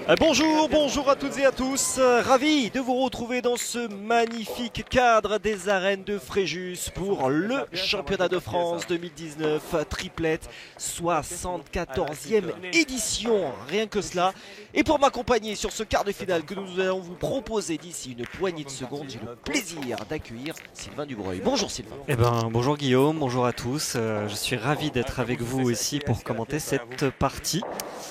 Bonjour, bonjour à toutes et à tous, ravi de vous retrouver dans ce magnifique cadre des arènes de Fréjus pour le championnat de France 2019 triplette, 74e édition, rien que cela. Et pour m'accompagner sur ce quart de finale que nous allons vous proposer d'ici une poignée de secondes, j'ai le plaisir d'accueillir Sylvain Dubreuil. Bonjour Sylvain. Bonjour Guillaume, bonjour à tous, je suis ravi d'être avec vous ici pour commenter cette partie.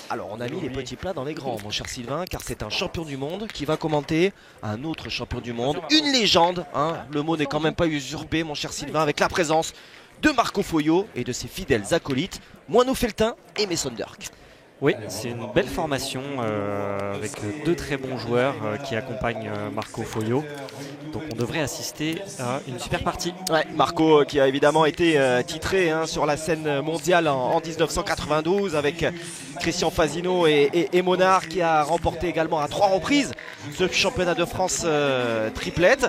Alors on a mis les petits plats dans les grands mon cher Sylvain, car c'est un champion du monde qui va commenter un autre champion du monde, une légende, hein. Le mot n'est quand même pas usurpé mon cher Sylvain, avec la présence de Marco Foyot et de ses fidèles acolytes, Moineau Feltin et Mason Dirk. Oui, c'est une belle formation avec deux très bons joueurs qui accompagnent Marco Foyot. Donc on devrait assister à une super partie. Ouais, Marco qui a évidemment été titré sur la scène mondiale en 1992 avec Christian Fasino et Monard, qui a remporté également à 3 reprises ce championnat de France triplette,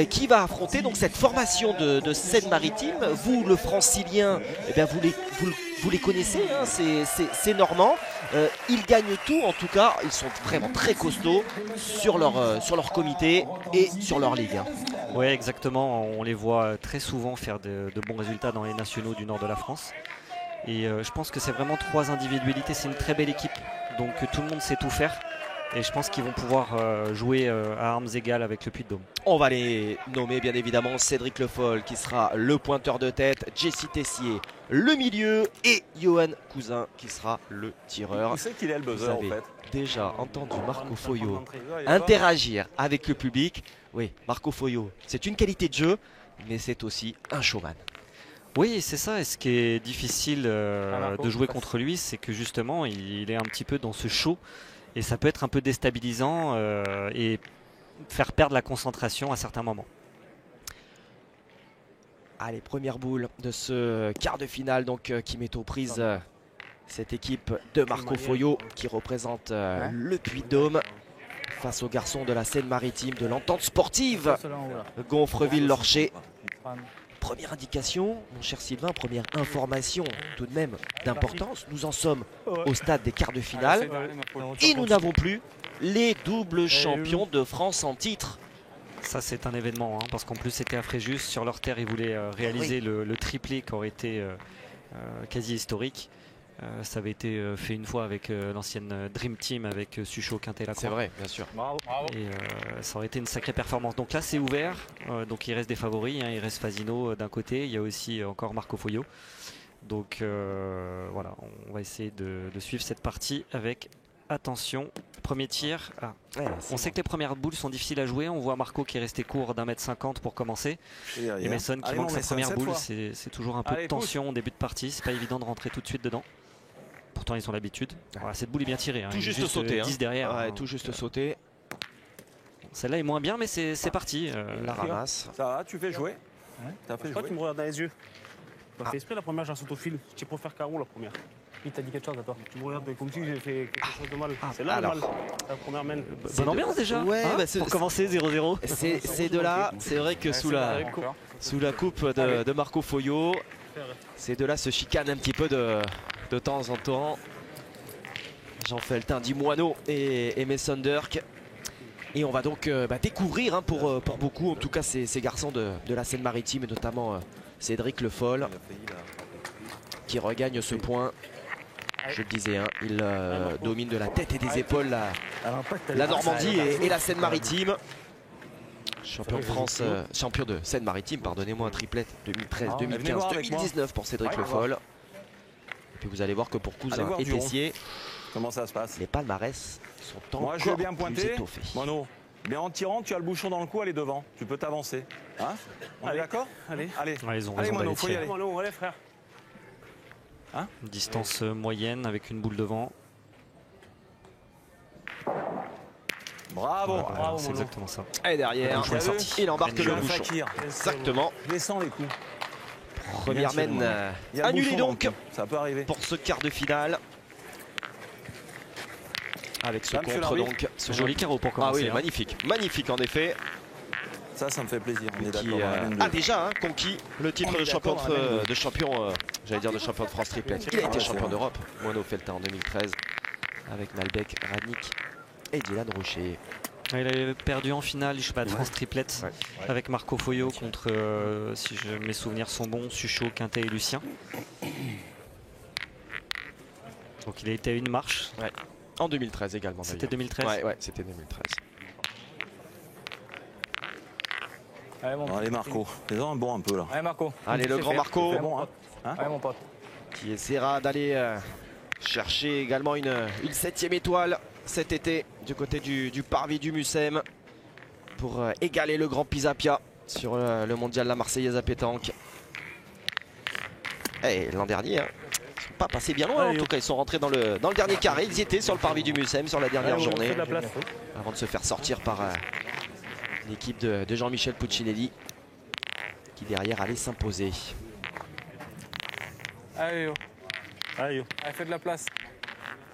qui va affronter donc cette formation de Seine-Maritime. Vous, le francilien, eh bien, vous les connaissez, hein, c'est normand. Ils gagnent tout, en tout cas, ils sont vraiment très costauds sur leur comité et sur leur ligue. Hein. Oui, exactement, on les voit très souvent faire de bons résultats dans les nationaux du nord de la France. Et je pense que c'est vraiment 3 individualités, c'est une très belle équipe, donc tout le monde sait tout faire. Et je pense qu'ils vont pouvoir jouer à armes égales avec le Puy-de-Dôme. On va les nommer bien évidemment. Cédric Le Foll qui sera le pointeur de tête, Jesse Tessier le milieu et Johan Cousin qui sera le tireur. Qui c'est qu'il est le buzzer en fait? Déjà entendu Marco Foyot interagir avec le public. Oui, Marco Foyot, c'est une qualité de jeu, mais c'est aussi un showman. Oui, c'est ça. Et ce qui est difficile de jouer contre lui, c'est que justement, il est un petit peu dans ce show. Et ça peut être un peu déstabilisant et faire perdre la concentration à certains moments. Allez, première boule de ce quart de finale donc, qui met aux prises cette équipe de Marco Foyot qui représente le Puy-de-Dôme face aux garçons de la Seine-Maritime de l'entente sportive Gonfreville-Lorcher. Première indication, mon cher Sylvain, première information tout de même d'importance. Nous en sommes au stade des quarts de finale et nous n'avons plus les doubles champions de France en titre. Ça, c'est un événement, hein, parce qu'en plus c'était à Fréjus, sur leur terre ils voulaient réaliser le triplé qui aurait été quasi historique. Ça avait été fait une fois avec l'ancienne Dream Team avec Suchot, Quintet, Lacroix. C'est vrai, bien sûr. Et ça aurait été une sacrée performance. Donc là c'est ouvert, donc il reste des favoris, hein. Il reste Fasino d'un côté, il y a aussi encore Marco Foyot. Donc voilà, on va essayer de suivre cette partie avec attention. Premier tir. On sait que les premières boules sont difficiles à jouer. On voit Marco qui est resté court d'1m50 pour commencer. Et Mason qui manque sa première boule. C'est toujours un peu de tension au début de partie. C'est pas évident de rentrer tout de suite dedans. Pourtant ils ont l'habitude. Voilà, cette boule est bien tirée. Hein. Tout juste sauté. 10 derrière. Ouais, tout juste sauté. Celle-là est moins bien, mais c'est parti. La ramasse. Ça va, tu fais jouer? T'as fait Pourquoi jouer? tu me regardes dans les yeux? T'as fait exprès la première, j'ai un saut au fil. Tu préfères Caro la première. Il t'a dit quelque chose à toi. Tu me regardes comme si j'ai fait quelque chose de mal. C'est là le mal. La première main. Bonne ambiance déjà. Ouais, hein, bah, pour commencer 0-0. C'est de là, c'est vrai que sous la coupe de Marco Foyot, ces deux-là se chicanent un petit peu de temps en temps. Jean Feltin, dit Moineau et Mason Dirk. Et on va donc découvrir, hein, pour beaucoup, en tout cas ces garçons de la Seine-Maritime, et notamment Cédric Le Foll, qui regagne ce point. Je le disais, hein, il domine de la tête et des épaules la Normandie et la Seine-Maritime. Champion de France, champion de Seine-Maritime, pardonnez-moi, un triplette 2013, 2015, 2019 pour Cédric Le Foll. Et puis vous allez voir que pour Cousin et Tessier, comment ça se passe? les palmarès sont encore Moi je vais bien plus pointer. étoffés. Mono, mais en tirant, tu as le bouchon dans le cou, allez devant. Tu peux t'avancer. Hein? On est d'accord? Allez. Allez. Ouais, ils ont Allez raison Mono, d'aller faut y tirer. aller. Allons, allez frère. Distance moyenne avec une boule devant. Bravo. Voilà, c'est exactement ça. Et derrière, Le bouchon est sorti. il embarque le Un bouchon. fakir. Exactement. Descends les coups. Première Bien sûr, mène Mono. Il y a le annulée bouchon dans le donc cou. Ça peut arriver. pour ce quart de finale. Avec ce Monsieur contre l'arbitre. donc. Ce joli carreau pour Ah commencer. oui, hein. magnifique. Magnifique en effet. Ça me fait plaisir. On est Qui d'accord. a déjà conquis le titre de champion j'allais dire de champion de France triplette. Il a été champion d'Europe, Moineau Feltin en 2013 avec Malbec, Radnik et Dylan Rocher. Il avait perdu en finale du championnat de France triplette avec Marco Foyo contre, si mes souvenirs sont bons, Suchot, Quintet et Lucien. Donc il a été à une marche. Ouais. En 2013 également. C'était 2013. Ouais, c'était 2013. Allez Marco, fais-en un bon un peu là. Allez Marco. Allez le grand Marco. Bon, hein. Allez mon pote. Qui essaiera d'aller chercher également une 7e étoile cet été du côté du Parvis du Mucem pour égaler le grand Pisapia sur le mondial La Marseillaise à pétanque. Et l'an dernier, ils ne sont pas passés bien loin. En tout cas, ils sont rentrés dans le dernier carré. Ils y étaient sur le Parvis du Mucem sur la dernière journée avant de se faire sortir par l'équipe de Jean-Michel Puccinelli qui derrière allait s'imposer. Allez yo. Allez, fais de la place.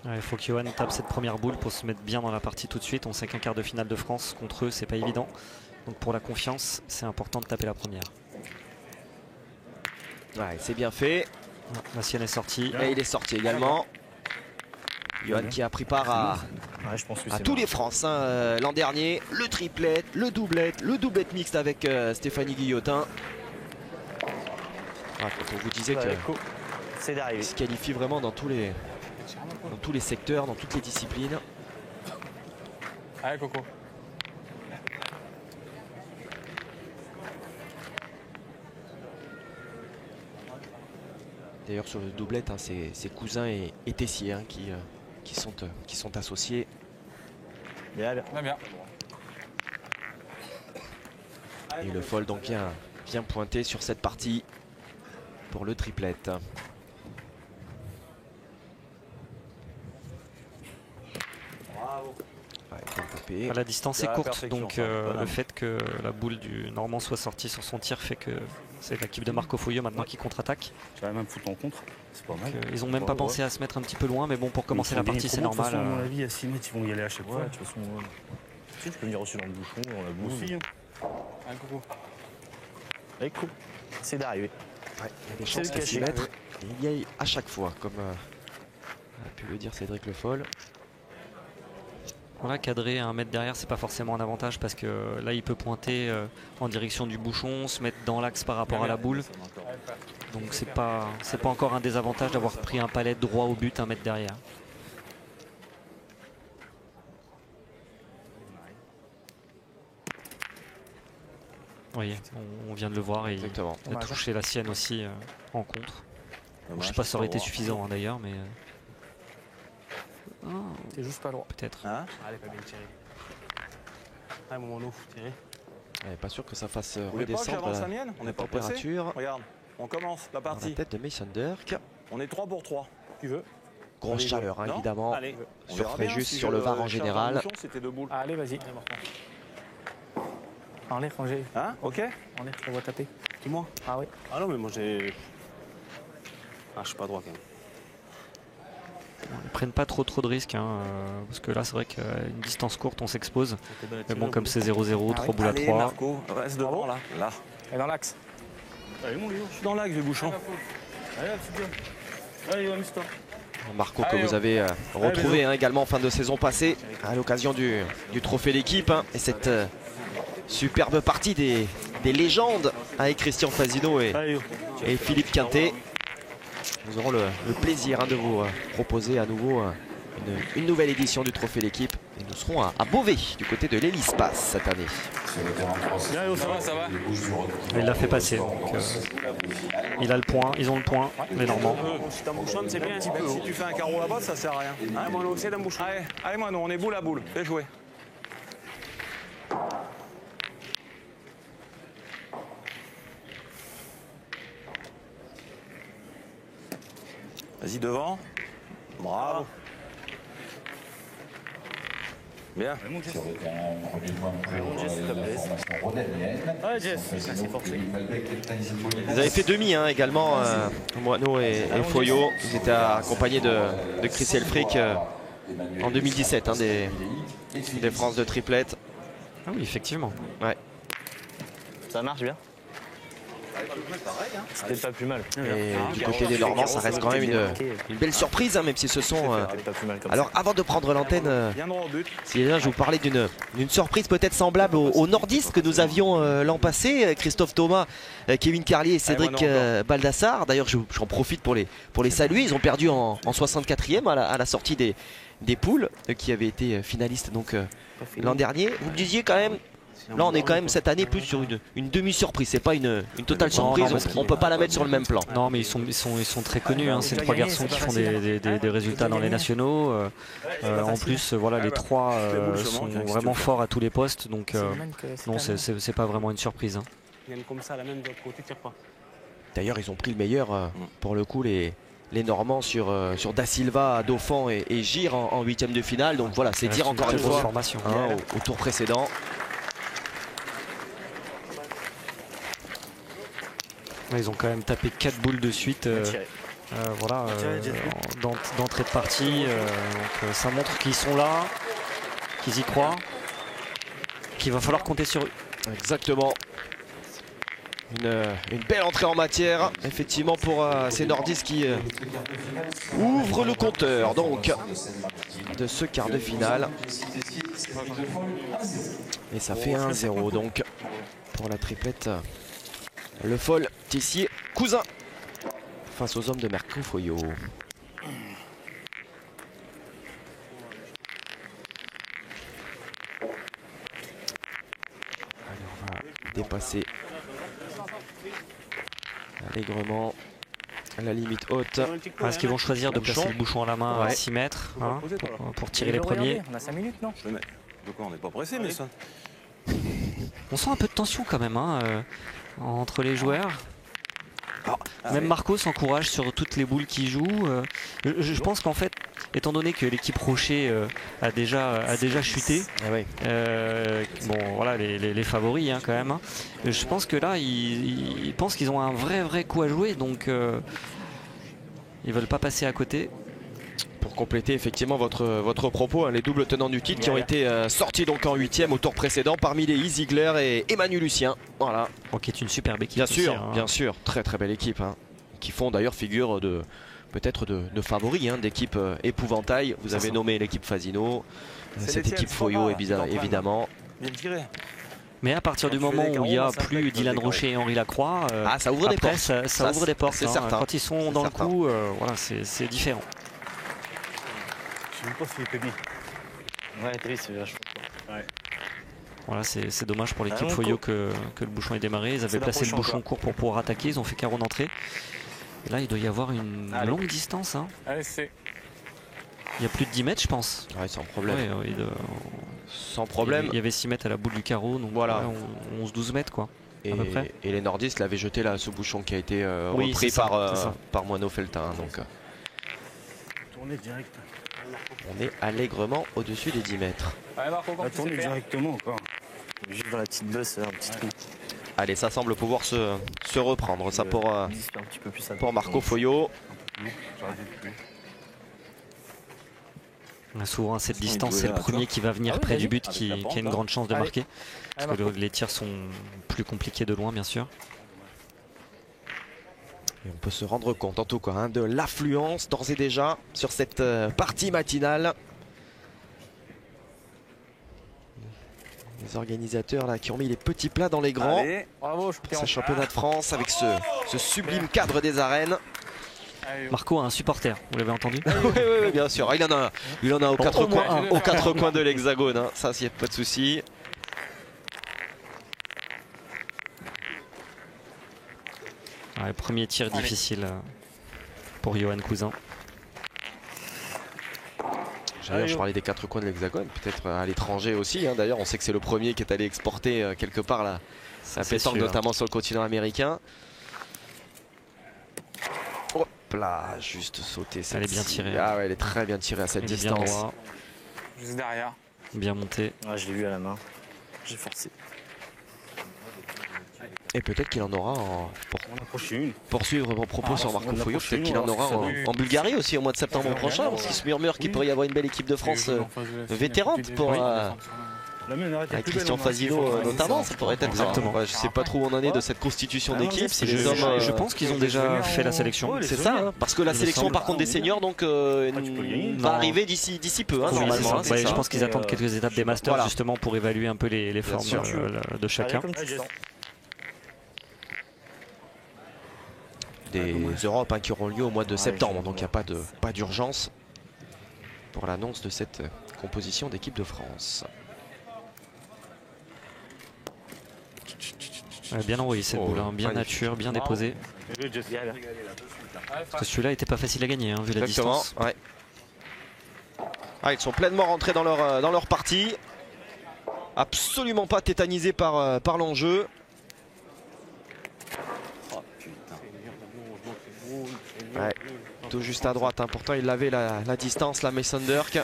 Il faut que Johan tape cette première boule pour se mettre bien dans la partie tout de suite. On sait qu'un quart de finale de France contre eux, c'est pas évident. Donc pour la confiance, c'est important de taper la première. Ouais, c'est bien fait. La sienne est sortie. Et il est sorti également. Johan qui a pris part à tous les France l'an dernier. Le triplette, le doublette mixte avec Stéphanie Guillotin. Quand on vous disait que il se qualifie vraiment dans tous les secteurs, dans toutes les disciplines. Allez Coco. D'ailleurs sur le doublette, c'est Cousin et Tessier qui sont associés. Bien. Et le fold donc bien pointé sur cette partie pour le triplette. La distance est courte, donc le fait que la boule du Normand soit sortie sur son tir fait que c'est l'équipe de Marco Foyo maintenant qui contre-attaque. J'avais même foutu en contre, c'est pas mal. Ils n'ont même pas pensé à se mettre un petit peu loin, mais bon, pour commencer la partie, c'est normal. À mon avis, à 6 mètres, ils vont y aller à chaque fois. De toute façon, tu peux venir aussi dans le bouchon, dans la boule. Aussi. Allez, Coco. Allez, Coco. C'est d'arriver. Ouais, il y a des chances de s'y mettre. Il y a à chaque fois, comme a pu le dire Cédric Le Foll. Voilà, cadrer à 1 mètre derrière, c'est pas forcément un avantage parce que là, il peut pointer en direction du bouchon, se mettre dans l'axe par rapport à la boule. Donc c'est pas encore un désavantage d'avoir pris un palet droit au but 1 mètre derrière. Vous voyez, on vient de le voir et il a touché la sienne aussi en contre. Bon, je sais pas si ça aurait été suffisant d'ailleurs, mais... C'est juste pas loin. Peut-être. Hein? Allez, pas bien tiré. Allez, mon mono, tiré. Pas sûr que ça fasse redescendre la mienne. On est pas température. Regarde, on commence la partie. La tête de Mason Dirk. On est 3 pour 3. Tu veux? Grosse chaleur évidemment. Allez. Sur Fréjus, sur le VAR en général. Allez, vas-y. En l'air quand j'ai. Hein? Ok. En l'air, je vois taper. Dis-moi. Ah oui. Ah non, mais moi j'ai. Ah, je suis pas droit quand même. Ils prennent pas trop de risques parce que là c'est vrai qu'à une distance courte on s'expose. Mais bon, comme c'est 0-0, 3 boules à 3. Marco, reste devant là. Et dans l'axe. Allez mon Léo, je suis dans l'axe, bouchon. Allez, c'est bien. Allez, amuse-toi. Marco que vous avez retrouvé également en fin de saison passée à l'occasion du trophée d'équipe. Et cette superbe partie des légendes avec Christian Fasino et Philippe Quintet. Nous aurons le plaisir de vous proposer à nouveau une nouvelle édition du Trophée d'équipe. Et nous serons à Beauvais, du côté de l'Hélice-Pass cette année. Ça va. Il l'a fait passer, donc il a le point, ils ont le point, les Normands. Si t'en bouchonnes, c'est bien un petit peu. Si tu fais un carreau là-bas, ça sert à rien. Allez, Mono, c'est d'un bouchon. Allez, Mono, on est boule à boule. Fais jouer. Vas-y devant. Bravo. Bien. Ils avaient fait demi également, Moineau et Foyo. Ils étaient accompagnés de Chris Elfric en 2017, des France de triplette. Ah oui, effectivement. Ouais. Ça marche bien. C'était pas plus mal. Et du côté des Normands, ça reste quand même une belle surprise, hein, même si ce sont... Alors avant de prendre l'antenne, je vous parlais d'une surprise peut-être semblable aux nordistes que nous avions l'an passé, Christophe Thomas, Kevin Carlier et Cédric Baldassar. D'ailleurs j'en profite pour les saluer, ils ont perdu en 64e à la sortie des poules, qui avaient été finalistes donc l'an dernier. Vous me disiez quand même... Là on est quand même cette année plus sur une demi-surprise, c'est pas une totale surprise, on peut pas la mettre sur le même plan. Non mais ils sont très connus, hein. C'est 3 garçons qui font des résultats dans les nationaux. En plus voilà, les 3 sont vraiment forts à tous les postes, donc non c'est pas vraiment une surprise. D'ailleurs ils ont pris le meilleur pour le coup les Normands sur Da Silva, Dauphin et Gir en 8e de finale, donc voilà c'est dire encore une fois au tour précédent. Ils ont quand même tapé 4 boules de suite voilà, d'entrée de partie. Donc, ça montre qu'ils sont là, qu'ils y croient, qu'il va falloir compter sur eux. Exactement. Une belle entrée en matière, effectivement, pour ces nordistes qui ouvrent le compteur donc de ce quart de finale. Et ça fait 1-0 donc pour la triplette. Le Foll, Tissier, Cousin face aux hommes de Marco Foyot. Allez, on va dépasser allègrement la limite haute. Est-ce qu'ils vont choisir de placer le bouchon à la main à 6 mètres hein, pour tirer les premiers? On a 5 minutes, non? De quoi, on n'est pas pressé, mais ça. On sent un peu de tension quand même hein, entre les joueurs. Même Marco s'encourage sur toutes les boules qu'il joue. Je pense qu'en fait, étant donné que l'équipe Rocher a déjà chuté, bon voilà les favoris hein, quand même. Hein, je pense que là, ils pensent qu'ils ont un vrai coup à jouer, donc ils veulent pas passer à côté. Pour compléter effectivement votre propos, hein, les doubles tenants du titre qui ont été sortis donc en 8e au tour précédent, parmi les Ziegler et Emmanuel Lucien. Voilà. Qui est une superbe équipe. Bien sûr, aussi, hein. Bien sûr, très belle équipe, hein, qui font d'ailleurs figure peut-être de favoris, hein, d'équipe épouvantail. Vous avez nommé l'équipe Fasino, cette équipe Foyot évidemment. Bien tiré. Mais à partir du moment où il n'y a plus Dylan Rocher et Henri Lacroix, ça ouvre des portes. Ça ouvre des portes. C'est hein. certain. Quand ils sont dans le coup, voilà, c'est différent. Je sais pas si c'est Pébi. Ouais, Pébi, c'est vachement fort. Ouais. Voilà, c'est dommage pour l'équipe Foyot que le bouchon ait démarré. Ils avaient placé le bouchon court pour pouvoir attaquer. Ils ont fait carreau d'entrée. Et là, il doit y avoir une longue distance. Hein. Allez, c'est. Il y a plus de 10 mètres, je pense. Ouais, sans problème. Ouais, sans problème. Il y avait 6 mètres à la boule du carreau. Donc voilà, 11-12 mètres quoi. Et les nordistes l'avaient jeté là, ce bouchon qui a été repris par Moineau Feltin. Donc, tourner direct. on est allègrement au-dessus des 10 mètres. Allez, Marco, on va tourner directement encore. Juste dans la petite bosse, un petit trou. Allez, ça semble pouvoir se reprendre. Ça pour Marco Foyot. Souvent à cette distance, c'est le premier qui va venir près du but qui a une grande chance de marquer. Parce que les tirs sont plus compliqués de loin, bien sûr. Et on peut se rendre compte en tout cas hein, de l'affluence d'ores et déjà sur cette partie matinale. Les organisateurs là qui ont mis les petits plats dans les grands. Allez, bravo, ce championnat de France avec ce sublime cadre des arènes. Marco a un supporter, vous l'avez entendu? Oui, bien sûr. Il en a aux quatre coins de l'hexagone. Hein. Ça, s'il n'y a pas de souci. Premier tir difficile pour Johan Cousin. Je parlais des 4 coins de l'hexagone, peut-être à l'étranger aussi. Hein. D'ailleurs, on sait que c'est le premier qui est allé exporter quelque part la pétanque, notamment sur le continent américain. Hop là, juste sauter. Elle est bien tirée. Ah ouais, elle est très bien tirée à cette distance. Juste derrière. Bien monté. Ouais, je l'ai vu à la main. J'ai forcé. Et peut-être qu'il en aura pour suivre vos propos sur Marco Foyot, peut-être qu'il en aura en Bulgarie aussi au mois de septembre prochain, parce qu'il se murmure qu'il pourrait y avoir une belle équipe de France vétérante Avec Christian Fasino notamment, ça pourrait être exactement. Ouais, je sais pas trop où on en est de cette constitution d'équipe. Si les hommes, je pense qu'ils ont déjà fait la sélection. c'est ça, hein, parce que la sélection par contre des seniors donc va arriver d'ici peu, hein, Oui, normalement. c'est ça. Ouais, je pense qu'ils attendent quelques étapes des masters voilà. justement pour évaluer un peu les formes de chacun. Des Europes qui auront lieu au mois de septembre, donc il n'y a pas d'urgence pour l'annonce de cette composition d'équipe de France. Bien envoyé cette boule, hein, bien nature, bien déposé. Parce que celui-là n'était pas facile à gagner, hein, vu la distance. Ouais. Ah, ils sont pleinement rentrés dans leur partie. Absolument pas tétanisés par l'enjeu. Ouais. Tout juste à droite, hein. Pourtant il avait la distance, la Mason Dirk.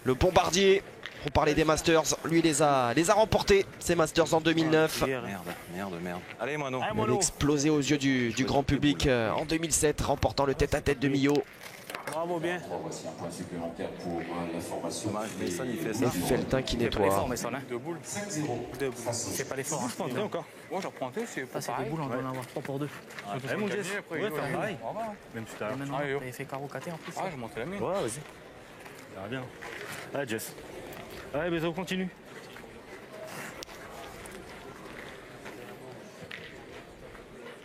Le bombardier, pour parler des Masters, lui les a remportés, ces Masters en 2009. Merde. Allez, Moineau. Il avait explosé aux yeux du grand public en 2007, remportant le tête-à-tête de Millau. Bravo, bien. Voici un point supplémentaire pour l'information. Mason, il fait ça. Feltin qui nettoie. Deux boules. C'est pas l'effort. Je encore. Moi, j'en prends c'est pas C'est des boules, on doit en avoir 3 pour 2. mon Jess. Ouais, faire pareil. Même tout à l'heure. Maintenant, t'avais fait carreau KT en plus. Ah, je montais la mienne. Ouais, vas-y. Ça va bien. Allez, Jess. Allez, Bézo, continue.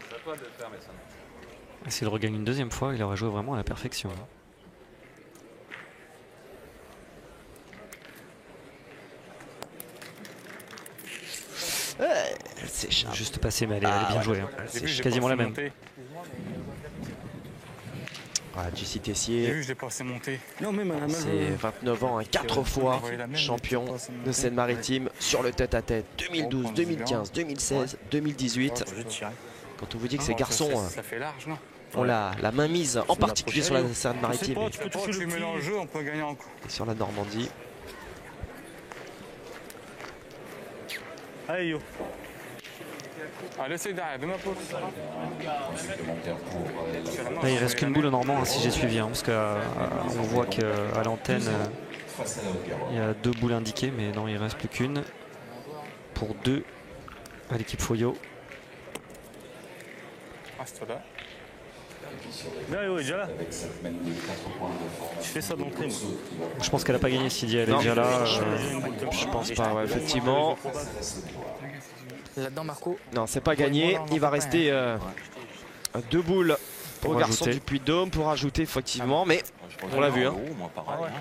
C'est à toi de le faire, Mason. S'il regagne une deuxième fois, il aura joué vraiment à la perfection. C'est cher. Juste passé, mais elle est bien jouée. Hein. C'est quasiment la même. Jessie Tessier, Je l'ai pas assez monté. Non, mais c'est 29 ans, 4 fois champion de Seine-Maritime sur le tête-à-tête. 2012, 2015, 2016, 2018. Quand on vous dit que ces garçons Ça fait large, non? ont la main mise en particulier sur la Seine-Maritime Tu mélanges le jeu, on peut gagner encore. et sur la Normandie. Allez, yo. Allez, c'est derrière, de ma pause. Supplémentaire pour Là, il reste qu'une boule au Normand, hein, si j'ai suivi. Hein, parce qu'on voit qu'à l'antenne, il y a 2 boules indiquées, mais non, il ne reste plus qu'une. Pour 2 à l'équipe Foyo. Reste-là. Là, ouais, déjà là. avec cette même de 4 points de formation. Je fais ça d'entrée, moi. Je pense qu'elle n'a pas gagné, Sidi. Elle est Non, déjà là. Je pense pas, ouais, effectivement. Là-dedans, Marco. Non, c'est pas gagné. Il va rester 2 boules Pour aux garçons ajouter. du Puy-de-Dôme pour ajouter effectivement, mais on l'a vu. Hein.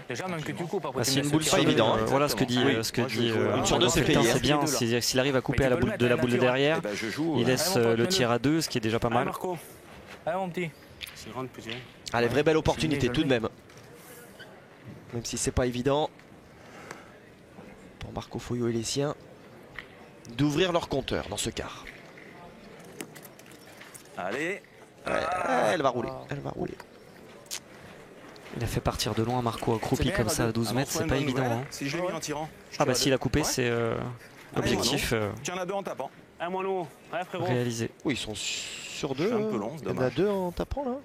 Déjà, même que tu coupes après. C'est une boule pas évident, hein. Voilà ce que dit. Une sur deux, c'est Feltin, payé, hein. c'est bien. S'il arrive à couper à la boule de derrière, il laisse le tir à 2, ce qui est déjà pas Allez, mal. Marco. Allez, mon petit. C'est une grande petit. Allez, vraie belle opportunité tout de même. Même si c'est pas évident pour Marco Foyo et les siens d'ouvrir leur compteur dans ce quart. Allez. Elle va rouler, elle va rouler. Il a fait partir de loin Marco accroupi comme ça à 12 mètres, c'est pas évident. Hein. Si je l'ai mis en tirant. Ah bah s'il a coupé, c'est l'objectif Tu en as 2 en tapant. Allez, Moineau. Allez, frérot. réalisé. Oui, ils sont sur 2. Je suis un peu long, c'est Il y en a dommage. 2 en tapant là.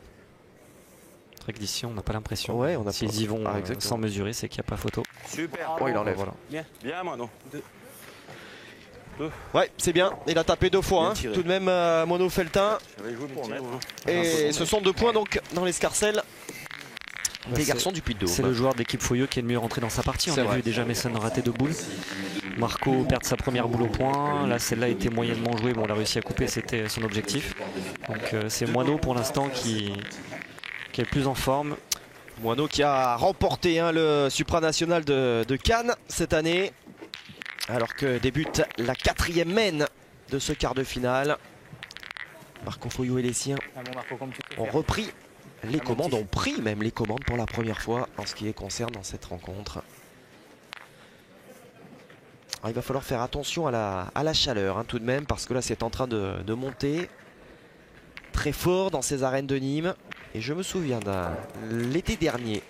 Très que d'ici, on n'a pas l'impression. Ouais, on a S'ils pas- y vont Ah, exactement. sans mesurer, c'est qu'il n'y a pas photo. Super. Oh, il enlève. Voilà. Bien, Moineau. Ouais, c'est bien. Il a tapé 2 fois. Bien Hein. tiré. Tout de même, Mono Feltin. J'avais joué pour mettre. Et ce sont 2 points donc dans l'escarcelle des c'est- garçons du Puy-de-Dôme. C'est le joueur de l'équipe Foyo qui est le mieux rentré dans sa partie. On C'est a vrai. vu déjà Mason rater 2 boules. Marco perd sa première boule au point. Là, celle-là était moyennement jouée. Bon, on a réussi à couper, c'était son objectif. Donc, c'est Moineau pour l'instant qui est le plus en forme. Moineau qui a remporté le supranational de Cannes cette année. Alors que débute la 4e main de ce quart de finale. Marco Foyo et les siens Ah bon, Marco, comme tu peux ont faire. repris les commandes, ont pris même les commandes pour la première fois en ce qui les concerne dans cette rencontre. Alors, il va falloir faire attention à la chaleur hein, tout de même, parce que là c'est en train de monter très fort dans ces arènes de Nîmes. Et je me souviens l'été dernier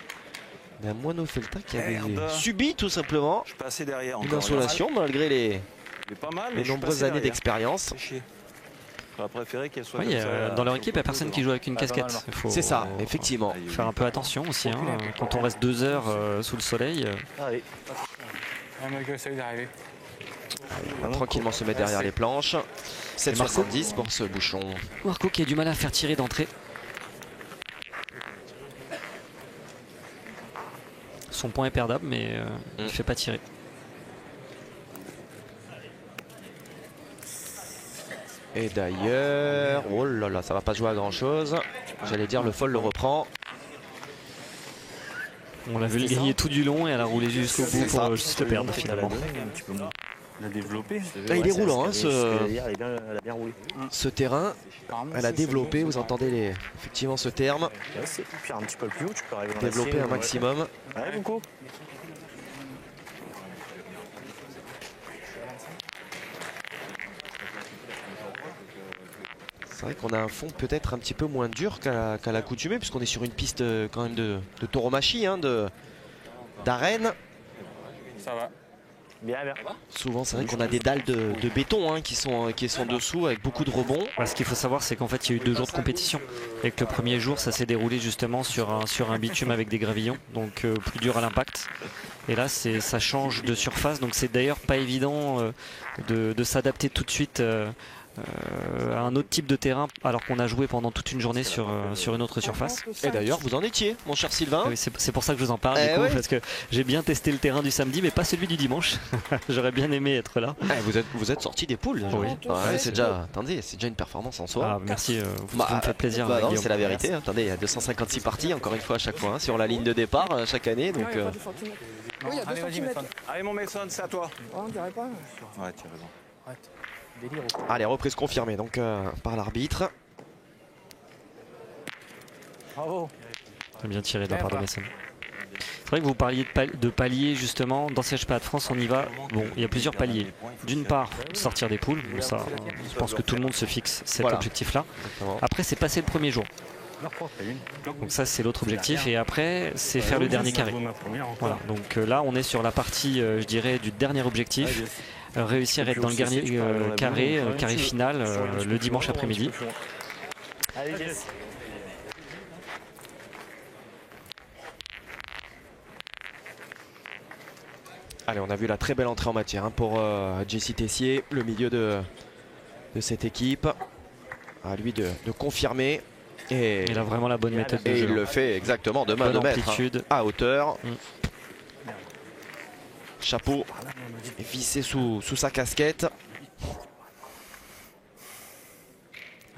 d'un Moineau Feltin qui avait Merde. subi tout simplement Je suis passé derrière une encore. insolation malgré les Il est pas mal, mais je suis nombreuses passé années derrière. d'expérience. C'est chier. J'aurais préféré qu'elle soit Oui, comme ça, dans leur équipe, il n'y a personne qui joue avec une Ah, pas mal, casquette. Il faut C'est ça, effectivement. faire un peu attention aussi. Hein. Quand on reste 2 heures sous le soleil, Un mec essaye d'arriver. On va tranquillement se mettre derrière les planches. 7,70 pour ce bouchon. Marco qui a du mal à faire tirer d'entrée. Son point est perdable, mais il ne fait pas tirer. Et d'ailleurs, oh là là, ça va pas jouer à grand chose. J'allais dire le folle le reprend. On l'a vu le gagner tout du long et elle a roulé jusqu'au bout pour juste le perdre finalement. Il a développé. Là, il est roulant, hein, Elle a bien roulé. ce terrain. Elle a développé, vous entendez effectivement ce terme. Puis un petit peu plus haut, tu peux arriver dans Développer un maximum. Ouais, beaucoup. C'est vrai qu'on a un fond peut-être un petit peu moins dur qu'à l'accoutumée, puisqu'on est sur une piste quand même de tauromachie, hein, d'arène. Ça va. Bien, bien. Souvent, c'est vrai qu'on a des dalles de béton qui sont dessous avec beaucoup de rebonds. Ce qu'il faut savoir, c'est qu'en fait, il y a eu 2 jours de compétition. Et que le premier jour, ça s'est déroulé justement sur un bitume avec des gravillons, donc plus dur à l'impact. Et là, ça change de surface, donc c'est d'ailleurs pas évident de s'adapter tout de suite à un autre type de terrain, alors qu'on a joué pendant toute une journée sur une autre surface. Et d'ailleurs, vous en étiez, mon cher Sylvain. Oui, c'est pour ça que je vous en parle, du coup, parce que j'ai bien testé le terrain du samedi, mais pas celui du dimanche. J'aurais bien aimé être là. Vous êtes sorti des poules. Oui. Ouais, c'est déjà une performance en soi. Ah, merci, vous me faites plaisir. Guillaume. C'est la vérité. Attendez, il y a 256 parties, encore une fois à chaque fois, sur la ligne de départ chaque année. Donc, Oui, il y a 2 centimètres. Allez, mon Mason, c'est à toi. Oh, on dirait pas. Ouais, tu as raison. Arrête. Délire. allez, reprise confirmée donc par l'arbitre. Bravo. Très bien tiré de la part de Mason. C'est vrai que vous parliez de paliers justement. Dans ces Championnats de France, on y va. Bon, il y a plusieurs paliers. D'une part, sortir des poules. Bon, ça, je pense que tout le monde se fixe cet objectif-là. Après, c'est passer le premier jour. Donc ça, c'est l'autre objectif. Et après, c'est faire le dernier carré. Voilà. Donc là, on est sur la partie, je dirais, du dernier objectif. Réussir à être dans le dernier carré final le dimanche après-midi. Allez, on a vu la très belle entrée en matière pour Jessie Tessier, le milieu de cette équipe. À lui de confirmer. Et il a vraiment la bonne méthode de jeu. Et il le fait exactement de main de maître, à hauteur. Chapeau vissé sous sa casquette.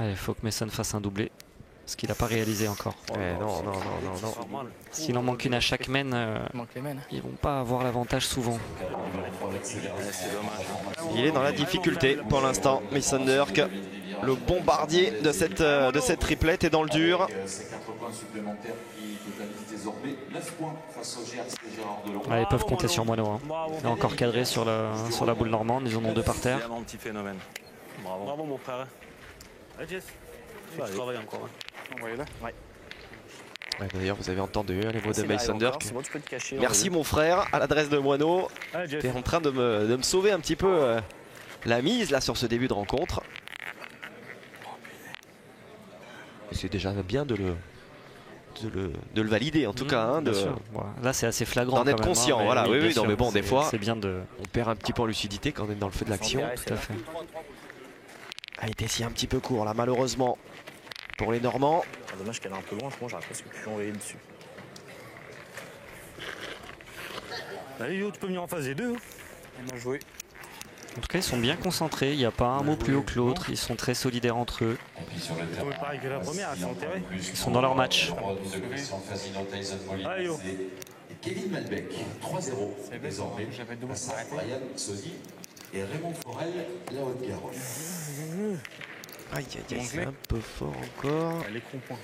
Il faut que Mason fasse un doublé, ce qu'il n'a pas réalisé encore. Non. S'il en manque une à chaque mène, ils vont pas avoir l'avantage souvent. Il est dans la difficulté pour l'instant, Mason Durk. Le bombardier de cette triplette est dans le dur. Ils peuvent compter sur Moineau. Hein. Il est encore cadré sur la boule normande, ils en ont 2 par terre. C'est un petit phénomène. Bravo mon frère. Jess, tu travailles encore. D'ailleurs, vous avez entendu les mots de Mason Durk. Merci mon frère, à l'adresse de Moineau. Tu es en train de me sauver un petit peu la mise là sur ce début de rencontre. C'est déjà bien de le valider en tout cas. Hein, là c'est assez flagrant. D'en être conscient, voilà. Oui, non, mais bon, des fois, c'est bien on perd un petit peu en lucidité quand on est dans le feu de l'action. Tout à fait. Elle était si un petit peu court là, malheureusement, pour les Normands. Dommage qu'elle est un peu loin, j'aurais presque pu envoyer dessus. Allez, Yo, tu peux venir en phase des 2. On a joué. En tout cas, ils sont bien concentrés. Il n'y a pas un mot plus haut que l'autre. Ils sont très solidaires entre eux. Pareil que la première, ils sont dans leur match. Allez, Yo. Kevin Malbec, 3-0. Désormais, face à Brian Sosi et Raymond Forel, la Haute-Garonne. Aïe, c'est un peu fort encore. Elle est con point.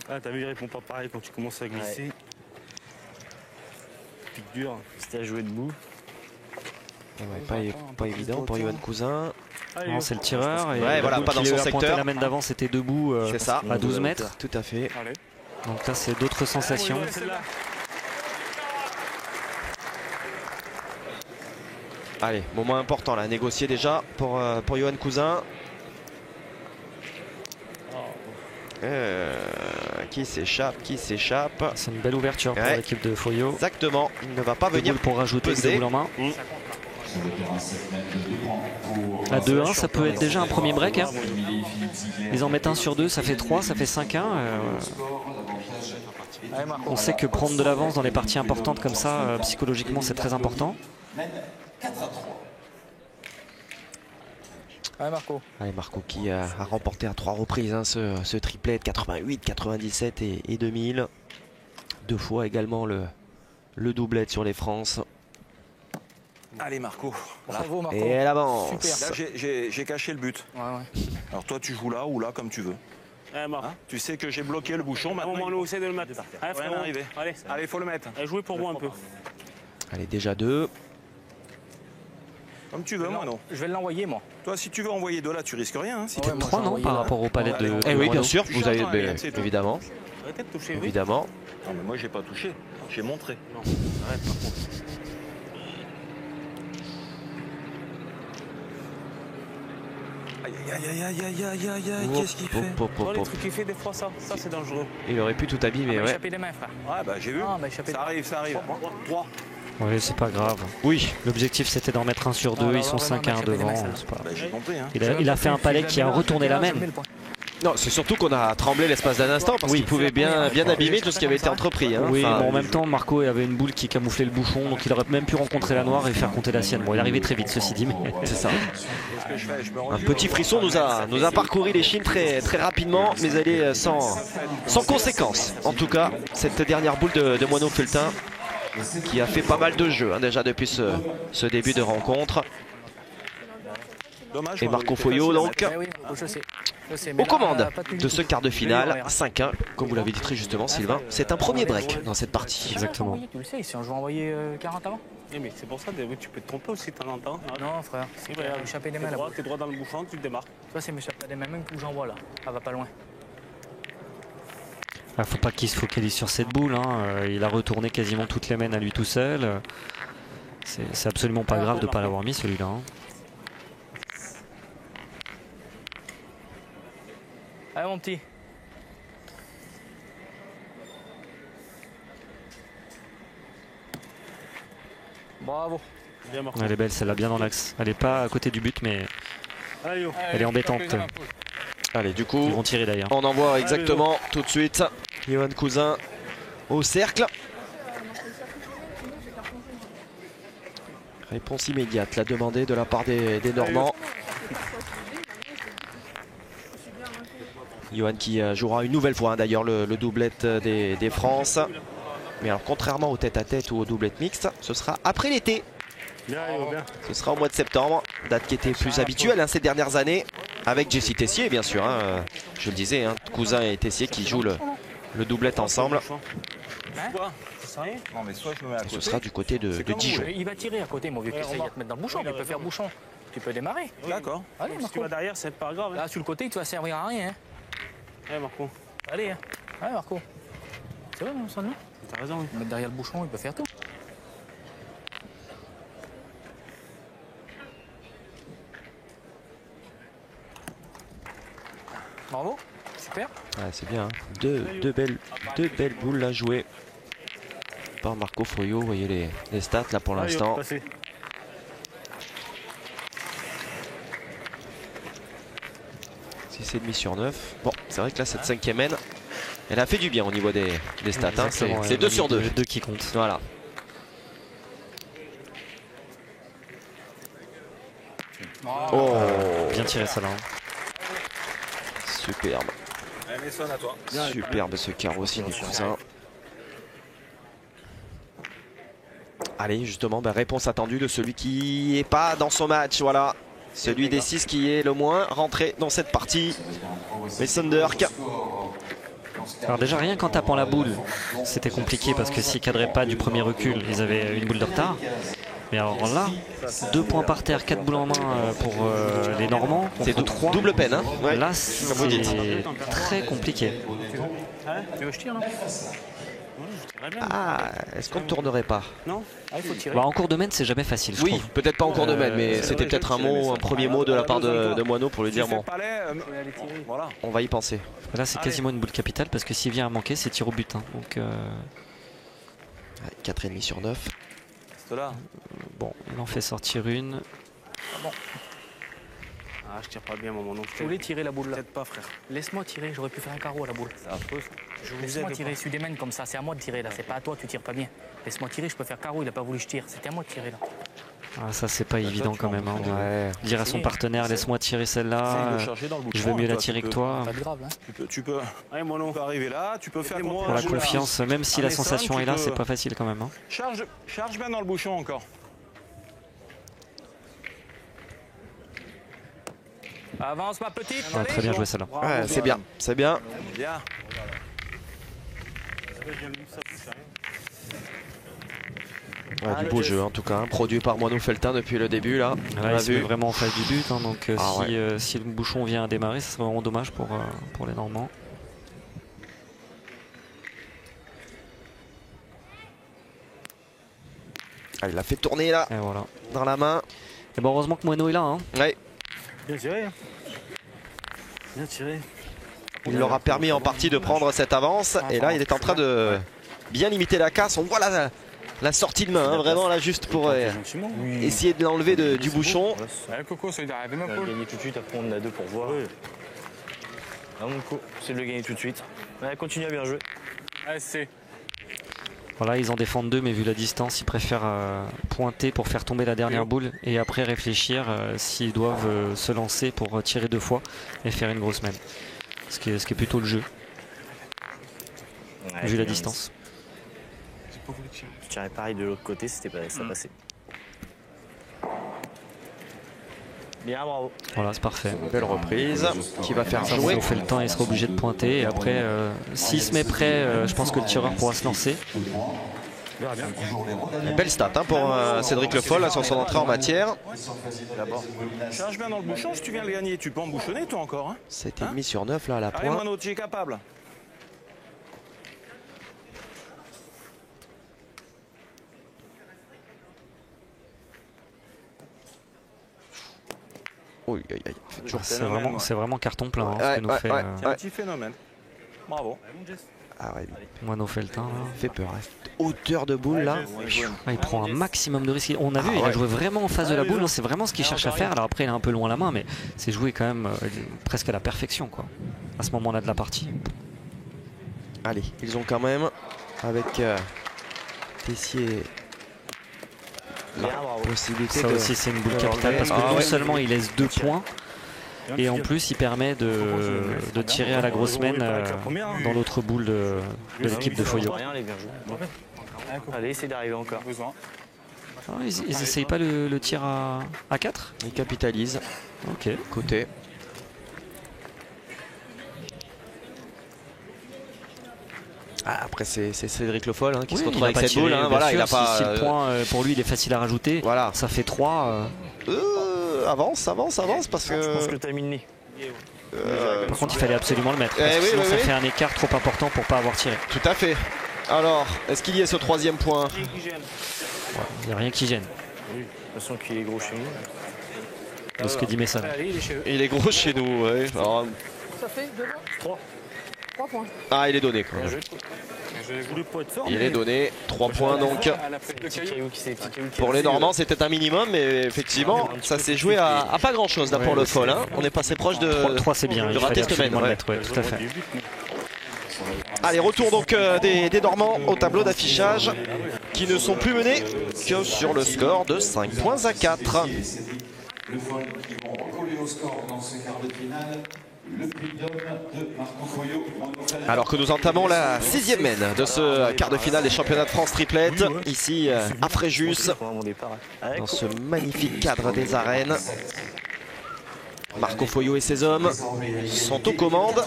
Ah, t'as vu, il répond pas pareil quand tu commences à glisser. Pique dur. C'était à jouer debout. Pas évident pour Yohan Cousin. Non, c'est le tireur. Et voilà, pas dans son secteur. La main d'avant, c'était debout à 12 mètres. Tout à fait. Donc là, c'est d'autres sensations. Allez, moment important là, négocier déjà pour Yohan Cousin. qui s'échappe, qui s'échappe. C'est une belle ouverture pour l'équipe de Foyot. Exactement, il ne va pas venir pour rajouter peser. 2 boules en main. À 2-1, ça peut être déjà un premier break. Hein. Ils en mettent 1 sur 2, ça fait 3, ça fait 5-1. On sait que prendre de l'avance dans les parties importantes comme ça, psychologiquement, c'est très important. Allez Marco. Allez Marco qui a remporté à 3 reprises hein, ce triplet de 88, 97 et 2000. 2 fois également le doublet sur les France. Allez Marco. Bravo Marco. Et elle avance. Là j'ai caché le but. Ouais, ouais. Alors toi tu joues là ou là comme tu veux. Hein, tu sais que j'ai bloqué le bouchon. Maintenant on va essayer de le mettre. Allez, frérot. Allez, faut le mettre. Allez, jouez pour moi un peu. Allez, déjà 2. Comme tu veux, moi non. Je vais l'envoyer moi. Toi, si tu veux envoyer 2 là, tu risques rien. Hein, si C'était 3 non par rapport au palais de. Eh oui, bien sûr, vous avez évidemment. Arrêtez de toucher. Évidemment. Non, mais moi j'ai pas touché. J'ai montré. Non, arrête par contre. Aïe, qu'est-ce qu'il fait? Les trucs qu'il fait des fois, ça c'est dangereux. Il aurait pu tout abîmer, ouais. Échapper les mains, frère. Ouais, bah j'ai vu. Ça arrive. 3. Oui, c'est pas grave. Oui. L'objectif c'était d'en mettre 1 sur 2, ils sont 5-1 devant. Bah, j'ai compris. Hein. Il a fait un palais qui a retourné la main. Non, c'est surtout qu'on a tremblé l'espace d'un instant parce qu'il pouvait bien abîmer tout ce qui avait été entrepris. Hein. Oui, enfin, bon, en même temps, Marco avait une boule qui camouflait le bouchon, donc il aurait même pu rencontrer la noire et faire compter la sienne. Bon, il arrivait très vite, ceci dit, mais c'est ça. Un petit frisson nous a parcouru les chines très rapidement, mais elle est sans conséquence. En tout cas, cette dernière boule de Moineau Feltin qui a fait pas mal de jeux hein, déjà depuis ce début de rencontre. Dommage, et Marco Foyot donc aux commandes de ce quart de finale. 5-1 comme vous l'avez dit très justement Sylvain, c'est un premier break dans cette partie. Exactement. Tu le sais, si on joue envoyer 40 avant. Mais c'est pour ça que tu peux te tromper aussi de temps en temps. Non frère, c'est échapper les mains là. T'es droit dans le bouchon, tu te démarres. Toi c'est m'échapper des mains même que j'envoie là. Elle va pas loin. Faut pas qu'il se focalise sur cette boule. Hein. Il a retourné quasiment toutes les mains à lui tout seul. C'est absolument pas grave de ne pas l'avoir mis celui-là. Hein. Allez mon petit. Bravo. Elle est belle celle-là, bien dans l'axe. Elle est pas à côté du but mais elle est embêtante. Allez, du coup, ils vont tirer d'ailleurs. On envoie exactement tout de suite Johan Cousin au cercle. Réponse immédiate, la demandée de la part des Normands. Johan qui jouera une nouvelle fois hein, d'ailleurs le doublet des France. Mais alors contrairement au tête-à-tête ou au doublet mixte, ce sera après l'été. Ce sera au mois de septembre, date qui était plus habituelle hein, ces dernières années. Avec Jessie Tessier bien sûr, hein, je le disais, hein, Cousin et Tessier qui jouent le doublet ensemble. Non mais soit je me mets à côté. Ce sera du côté de Dijon. Il va tirer à côté, mon vieux, qui essaye de te mettre dans le bouchon, il peut faire bouchon. Tu peux démarrer. D'accord. Allez Si Marco. tu vas derrière, c'est pas grave. Là sur le côté, tu vas servir à rien. Hein. Allez Marco. Allez, hein. Allez Marco. C'est vrai, non, ça non? T'as raison. Oui. Mettre derrière le bouchon, il peut faire tout. Bravo, super. Ouais, c'est bien, hein. deux belles boules là jouées par Marco Foyot. Vous voyez les stats là pour l'instant. 6,5 sur 9. Bon, c'est vrai que là, cette 5e haine, elle a fait du bien au niveau des stats. Hein. C'est 2 sur 2. 2 qui comptent. Voilà. Oh, bien tiré ça là. Superbe. À toi. Superbe ce carreau aussi du Cousin. Allez, justement, réponse attendue de celui qui n'est pas dans son match. Voilà. Celui des 6 qui est le moins rentré dans cette partie. Messenderk. Alors déjà rien qu'en tapant la boule, c'était compliqué parce que s'ils cadraient pas du premier recul, ils avaient une boule de retard. Mais alors là, 2 points par terre, 4 boules en main pour les Normands. C'est double peine. Hein, ouais. Là, c'est très compliqué. Tu veux que je tire là? Ah, est-ce qu'on ne tournerait pas? Non. Ah, il faut tirer. Bah, en cours de main, c'est jamais facile, je Oui, trouve. peut-être pas en cours de main, mais c'était peut-être un premier mot de la part de Moineau pour lui dire bon, Voilà. on va y penser. Là, c'est quasiment une boule capitale parce que s'il vient à manquer, c'est tir au but. Hein. Donc, 4,5 sur 9. Là. bon, il en fait sortir une. Ah, je tire pas bien, maman. Je voulais tirer la boule là. Peut-être pas, frère. Laisse-moi tirer, j'aurais pu faire un carreau à la boule. C'est affreux. Laisse-moi tirer, sur des mains comme ça, c'est à moi de tirer là, c'est pas à toi, tu tires pas bien. Laisse-moi tirer, je peux faire carreau, il a pas voulu que je tire, c'était à moi de tirer là. Ah, ça, c'est pas évident quand même. Hein. Ouais. Dire à son partenaire, laisse-moi tirer celle-là. Je veux mieux la tirer que toi. Pas de grave, hein. Tu peux arriver là, tu peux faire Pour la confiance, même si la sensation est là, c'est pas facile quand même. Hein. Charge bien dans le bouchon encore. Avance ma petite. Ah, très bien joué celle-là. Ouais, c'est bien, c'est bien. Bien. Ouais, du beau jeu en tout cas, hein, produit par Moineau Feltin depuis le début là. Là, il se met vraiment en face du but, hein, donc si le bouchon vient à démarrer, ce serait vraiment dommage pour les Normands. Ah, il l'a fait tourner là, Et voilà. dans la main. Et bon, heureusement que Moineau est là. Hein. Ouais. Bien tiré. Bien tiré. Il leur a permis en partie de prendre cette avance. Et là, il est en train de bien limiter la casse. On voit la sortie de main, hein, vraiment là, juste pour essayer de l'enlever du bouchon. Allez, Coco, c'est d'arriver ma On va poule. gagner tout de suite, après on en a deux pour voir. Ah, mon coup, c'est de le gagner tout de suite. Ouais, continue à bien jouer. Allez, c'est. Voilà, ils en défendent deux, mais vu la distance, ils préfèrent pointer pour faire tomber la dernière boule et après réfléchir s'ils doivent se lancer pour tirer deux fois et faire une grosse main. Ce qui est plutôt le jeu, Ouais, vu la bien, distance. Je tirais pareil de l'autre côté, c'était pas ça passait. Bien, bravo. Voilà, c'est parfait. Belle reprise qui va faire Ça, jouer. on fait le temps, il sera obligé de pointer. Et après, s'il se met prêt, je pense que le tireur pourra se lancer. Belle stat hein, pour Cédric Le Foll là, sur son entrée en matière. Charge bien dans le bouchon si tu viens le gagner. Tu peux embouchonner toi encore. Hein. 7,5 sur 9 là à la Allez, pointe. Moineau, tu es capable. Oui, toujours C'est vraiment carton plein hein, ce que nous fait C'est un petit phénomène. Bravo. Ah ouais, Moineau Feltin. Là. fait peur. Hein. Hauteur de boule là. Ah, il prend un maximum de risques. On a vu, il a joué vraiment en face de la boule. hein, C'est vraiment ce qu'il cherche à faire. Alors après, il est un peu loin la main, mais c'est joué quand même presque à la perfection, quoi. À ce moment-là de la partie. Allez, ils ont quand même avec Tessier la possibilité Ça de... aussi, c'est une boule capitale parce que non seulement il laisse 2 points. Et en plus, il permet de tirer à la grosse main dans l'autre boule de l'équipe de Foyot. Rien, allez, bien joué. Allez, essayez d'arriver encore. Ah, ils essayent pas le tir à 4 Ils capitalisent. Ok. Côté. Ah, après, c'est Cédric Le Foll hein, qui se retrouve avec cette boule. Hein, voilà, il a pas, si le point pour lui il est facile à rajouter, voilà. Ça fait 3. Avance parce que... Je pense que t'as mis le nez. Par contre, il fallait absolument le mettre. Parce que sinon, ça fait un écart trop important pour pas avoir tiré. Tout à fait. Alors, est-ce qu'il y a ce troisième point? Il n'y a rien qui gêne. Oui, de toute façon qu'il est gros chez nous. De ce que dit Messon. Il est gros chez nous, ouais. Alors... Ça fait 3 points. Ah, il est donné quoi. Il est donné 3 points donc. Pour les Normands, c'était un minimum, mais effectivement, ça s'est joué à pas grand chose là pour Le Foll. Hein. On est passé proche de 3 c'est bien, de il rater fallait cette semaine. absolument le mettre, ouais, tout à fait. Allez, retour donc des Normands au tableau d'affichage qui ne sont plus menés que sur le score de 5 points à 4. Le Foll qui vont recoller au score dans ce quart de finale. Le prix d'homme de Marco Foyot. Alors que nous entamons la 6e main de ce quart de finale des championnats de France triplette, ici à Fréjus, dans ce magnifique cadre des arènes. Marco Foyot et ses hommes sont aux commandes.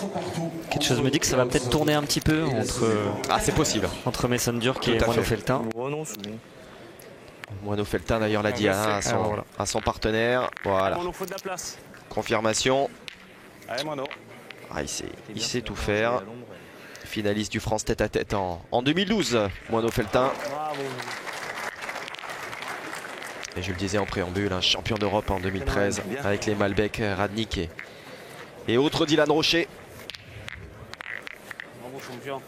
Quelque chose me dit que ça va peut-être tourner un petit peu Ah, c'est possible. Entre Messon Durk et Tout à Moineau fait. Feltin. Moineau Feltin d'ailleurs l'a dit à son partenaire. Voilà. Il faut de la place. Confirmation. Allez, Moineau. Ah, il sait tout faire. finaliste du France tête-à-tête en 2012, Moineau-Felletin. Et je le disais en préambule, un champion d'Europe en 2013 avec les Malbec, Radnik et autres Dylan Rocher. Bravo, champion.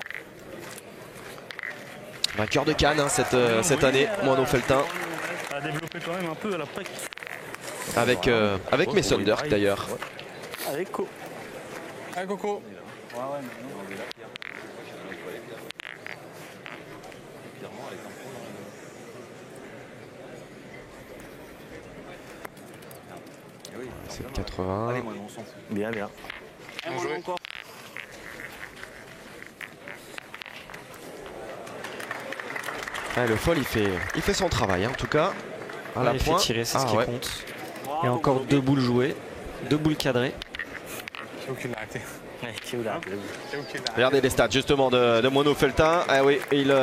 Vainqueur de Cannes hein, cette année, Moineau-Felletin. Ça a développé quand même un peu à la PEC. Avec Mason Dirk d'ailleurs. Avec Co. Allez, Coco. C'est le 80. Bien, bien. Encore. Ah, le folle il fait son travail hein, en tout cas. À la il fait pointe. tirer, c'est ce qui ouais. compte. Et encore 2 boules jouées, 2 boules cadrées. C'est où qu'il l'a arrêté? Regardez les stats justement de Moineau-Felletin. Ah oui, il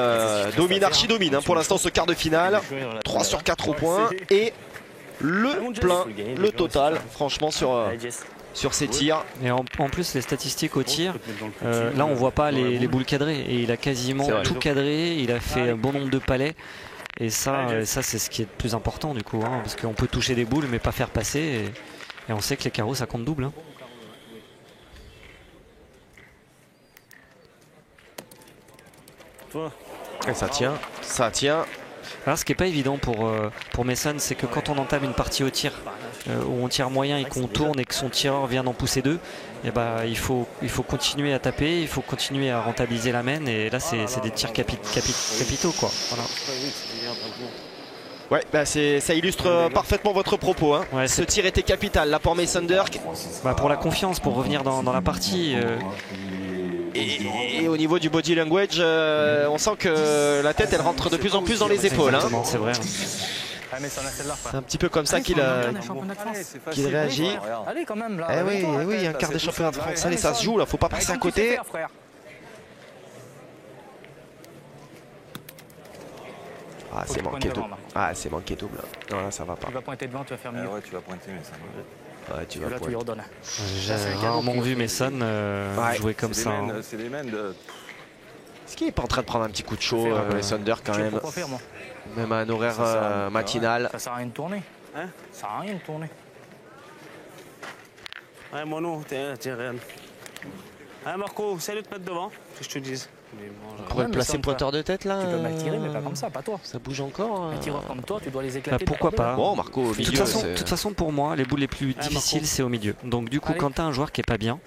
domine, archi-domine hein, pour l'instant ce quart de finale. 3 sur 4 au point et le plein, le total franchement sur ses tirs. Et en plus les statistiques au tir, là on voit pas les boules cadrées. Et il a quasiment tout cadré, il a fait un bon nombre de palets. Et ça c'est ce qui est le plus important du coup. Hein, parce qu'on peut toucher des boules mais pas faire passer. Et on sait que les carreaux ça compte double. Hein. Et ça tient, ça tient. Alors, ce qui n'est pas évident pour Mason, c'est que quand on entame une partie au tir où on tire moyen et qu'on tourne et que son tireur vient d'en pousser 2, et bah, il faut continuer à taper, il faut continuer à rentabiliser la main. Et là, c'est des tirs capitaux, quoi. Voilà. Ouais, bah ça illustre parfaitement votre propos. Hein. Ouais, ce tir était capital là pour Mason Dirk. Bah, pour la confiance, pour revenir dans la partie. Et au niveau du body language, on sent que la tête elle rentre de plus en plus dans les épaules. Hein. C'est vrai. C'est un petit peu comme ça qu'il réagit. Allez, quand même, là. Eh oui, il y a un quart des championnats de France. Allez, ça se joue là, faut pas passer à côté. Ah, c'est manqué double. Ah, c'est manqué double. Non, là, ça va pas. Tu vas pointer devant, tu vas faire mieux. Ouais, tu vas pointer, mais ça Ouais, tu vas là, tu lui redonnes. J'ai rarement vu Mason jouer comme ça. C'est des mains de... Est-ce qu'il est pas en train de prendre un petit coup de chaud, Mason Dirk quand même? Faire, moi. Même à un horaire matinal. Ça sert à rien de tourner. Hein? Ça sert à rien de tourner. Ouais, Mono, tiens, rien. Hein, Marco, essaye de te mettre devant, que je te dise. On pourrait le placer pointeur de tête là. Tu peux mal tirer, mais pas comme ça, pas toi. Ça bouge encore. Un tireur comme toi, tu dois les éclater. Pourquoi pas? Bon, Marco, au milieu. De toute façon, pour moi, les boules les plus difficiles, c'est au milieu. Donc, du coup, quand tu as un joueur qui est pas bien,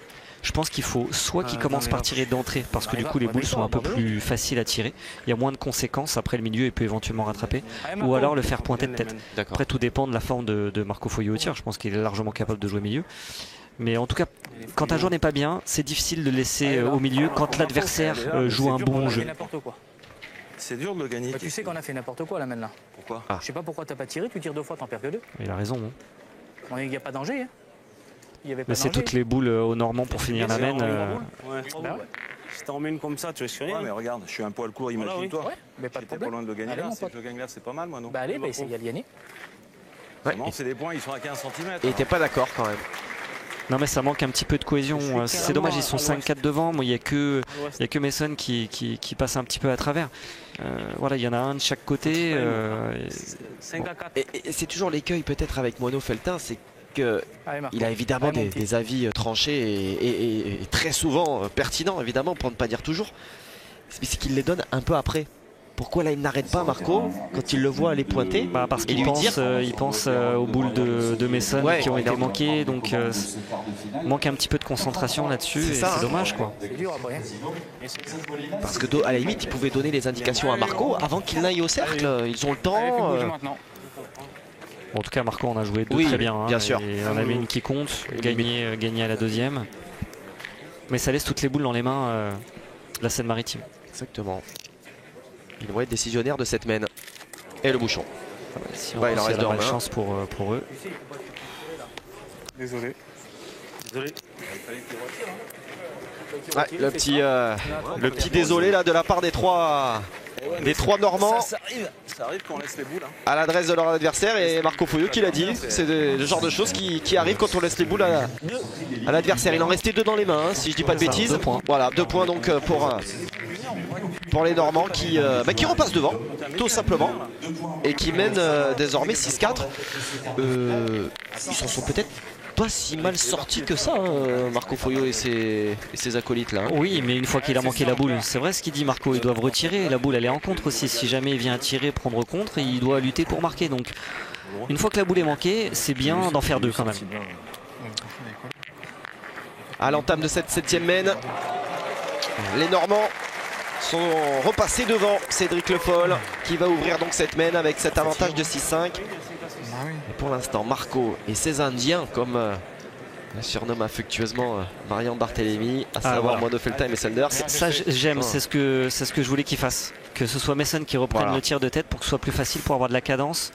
je pense qu'il faut soit qu'il commence par tirer d'entrée, parce que du coup, les boules sont un peu plus faciles à tirer. Il y a moins de conséquences. Après, le milieu, il peut éventuellement rattraper. Ou alors le faire pointer de tête. Après, tout dépend de la forme de Marco Foyot au tir. Je pense qu'il est largement capable de jouer milieu. Mais en tout cas, quand un joueur n'est pas bien, c'est difficile de laisser au milieu quand l'adversaire joue un bon jeu. C'est dur de le gagner. Bah, tu sais qu'on a fait n'importe quoi là maintenant. Pourquoi? Je sais pas pourquoi t'as pas tiré, tu tires 2 fois, t'en perds que 2. Il a raison. Il n'y a pas de danger. Hein. Il y avait pas Mais c'est toutes les boules au Normand pour finir la main. Ouais. Si t'en mets une comme ça, tu risques rien. Ouais, mais regarde, je suis un poil court, imagine-toi. Ouais, mais pas de J'étais problème. pas loin de le gagner Allez, là. mon Si pote. je le gagne là, c'est pas mal, moi, non? Bah allez, essaye de gagner. Ouais. C'est des points, ils sont à 15 cm. Et t'es pas d'accord quand même? Non mais ça manque un petit peu de cohésion. C'est dommage, ils sont 5-4 devant. Moi, il n'y a que Mason qui passe un petit peu à travers. Voilà, il y en a un de chaque côté. 5 à 4. Et c'est toujours l'écueil peut-être avec Moineau-Felletin, c'est qu'il a évidemment des avis tranchés et très souvent pertinents, évidemment, pour ne pas dire toujours. C'est qu'il les donne un peu après. Pourquoi là il n'arrête pas Marco quand il le voit aller pointer? Parce qu'il pense aux boules de Mason qui ont été manquées, donc manque un petit peu de concentration là-dessus et c'est dommage quoi. C'est dur après. Parce que à la limite il pouvait donner les indications à Marco avant qu'il n'aille au cercle. Ils ont le temps. En tout cas Marco on a joué deux très bien. Hein, bien sûr. Et on a mis une qui compte, gagné à la deuxième. Mais ça laisse toutes les boules dans les mains de la Seine-Maritime. Exactement. Ils vont être décisionnaires de cette main. Et le bouchon. Si il en reste deux en main. Chance pour eux. Désolé. Ouais, le petit désolé là de la part des trois des 3 Normands Ça arrive qu'on laisse les boules. Hein. à l'adresse de leur adversaire, et Marco Foyot qui l'a dit, c'est le genre de choses qui arrivent quand on laisse les boules à l'adversaire. Il en restait 2 dans les mains, hein, si je dis pas de bêtises. 2 points. Voilà, 2 points donc pour les Normands qui repassent devant, tout simplement, et qui mènent désormais 6-4. Ils s'en sont peut-être pas si mal sortis que ça, hein, Marco Foyot et ses acolytes là. Hein. Oui, mais une fois qu'il a manqué la boule, c'est vrai ce qu'il dit Marco, ils doivent retirer. La boule elle est en contre aussi. Si jamais il vient tirer, prendre contre, il doit lutter pour marquer. Donc une fois que la boule est manquée, c'est bien d'en faire 2 quand même. À l'entame de cette 7e main, les Normands sont repassés devant Cédric Le Foll qui va ouvrir donc cette main avec cet avantage de 6-5. Et pour l'instant, Marco et ses Indiens, comme surnomme affectueusement Marian Barthélémy, à savoir Mono Feltin et Messenders. Ça j'aime, c'est ce que je voulais qu'il fasse. Que ce soit Mason qui reprenne le tir de tête pour que ce soit plus facile pour avoir de la cadence.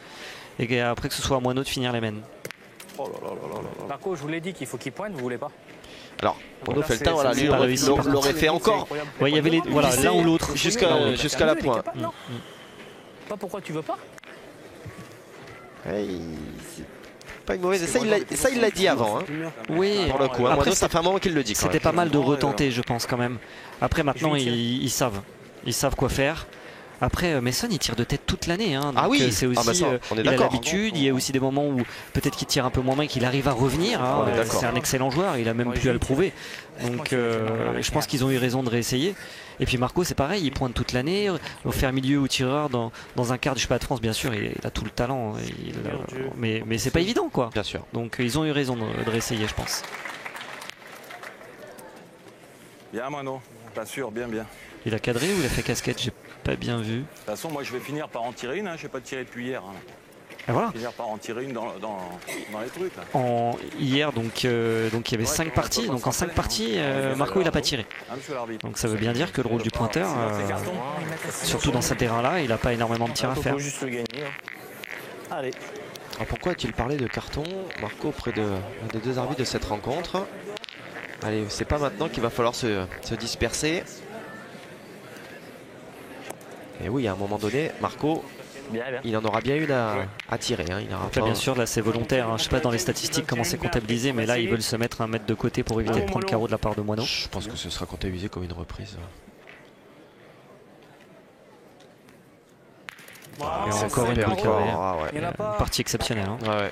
Et après que ce soit à Moineau de finir les mènes. Marco, je vous l'ai dit qu'il faut qu'il pointe, vous voulez pas? Alors, Mono Feltin, voilà, lui l'aurait fait encore. Ouais, il y avait l'un ou l'autre jusqu'à la pointe. Pas pourquoi tu veux pas? Pas une mauvaise. Ça, il l'a dit avant. Hein. Oui, pour le coup. Après, ça fait un moment qu'il le dit. C'était pas mal de retenter, je pense, quand même. Après, maintenant, ils savent. Ils savent quoi faire. Après, Mason, il tire de tête toute l'année. Hein, ah oui, c'est aussi, il a l'habitude. Il y a aussi des moments où peut-être qu'il tire un peu moins bien, qu'il arrive à revenir. Hein, c'est un excellent joueur. Il a même plus à le prouver. Donc, je pense qu'ils ont eu raison de réessayer. Et puis Marco, c'est pareil, il pointe toute l'année. Au faire milieu ou tireur dans un quart du championnat de France, bien sûr, il a tout le talent. Mais c'est pas évident, quoi. Bien sûr. Donc, ils ont eu raison de réessayer, je pense. Bien, Mono. Pas sûr, bien. Il a cadré ou il a fait casquette? J'ai pas bien vu. De toute façon, moi, je vais finir par en tirer une. Hein. Je n'ai pas tiré depuis hier. Hein. Et voilà. Finir par en tirer une dans les trucs. Là. Hier, donc il y avait 5 parties. Donc en 5 parties, Marco, il n'a pas tiré. Donc ça veut bien dire que le rôle du pointeur, surtout dans ce terrain-là, il n'a pas énormément de tirs à faire. Il faut juste le gagner. Allez. Alors pourquoi a-t-il parlé de carton, Marco, auprès des 2 arbitres de cette rencontre? Allez, c'est pas maintenant qu'il va falloir se disperser. Et oui, à un moment donné, Marco, il en aura bien une à tirer. Hein. Il aura là, bien sûr, là c'est volontaire. Hein. Je ne sais pas dans les statistiques comment c'est comptabilisé, mais là ils veulent se mettre un mètre de côté pour éviter de prendre le carreau de la part de Moineau. Je pense que ce sera comptabilisé comme une reprise. Et encore une partie exceptionnelle. Hein.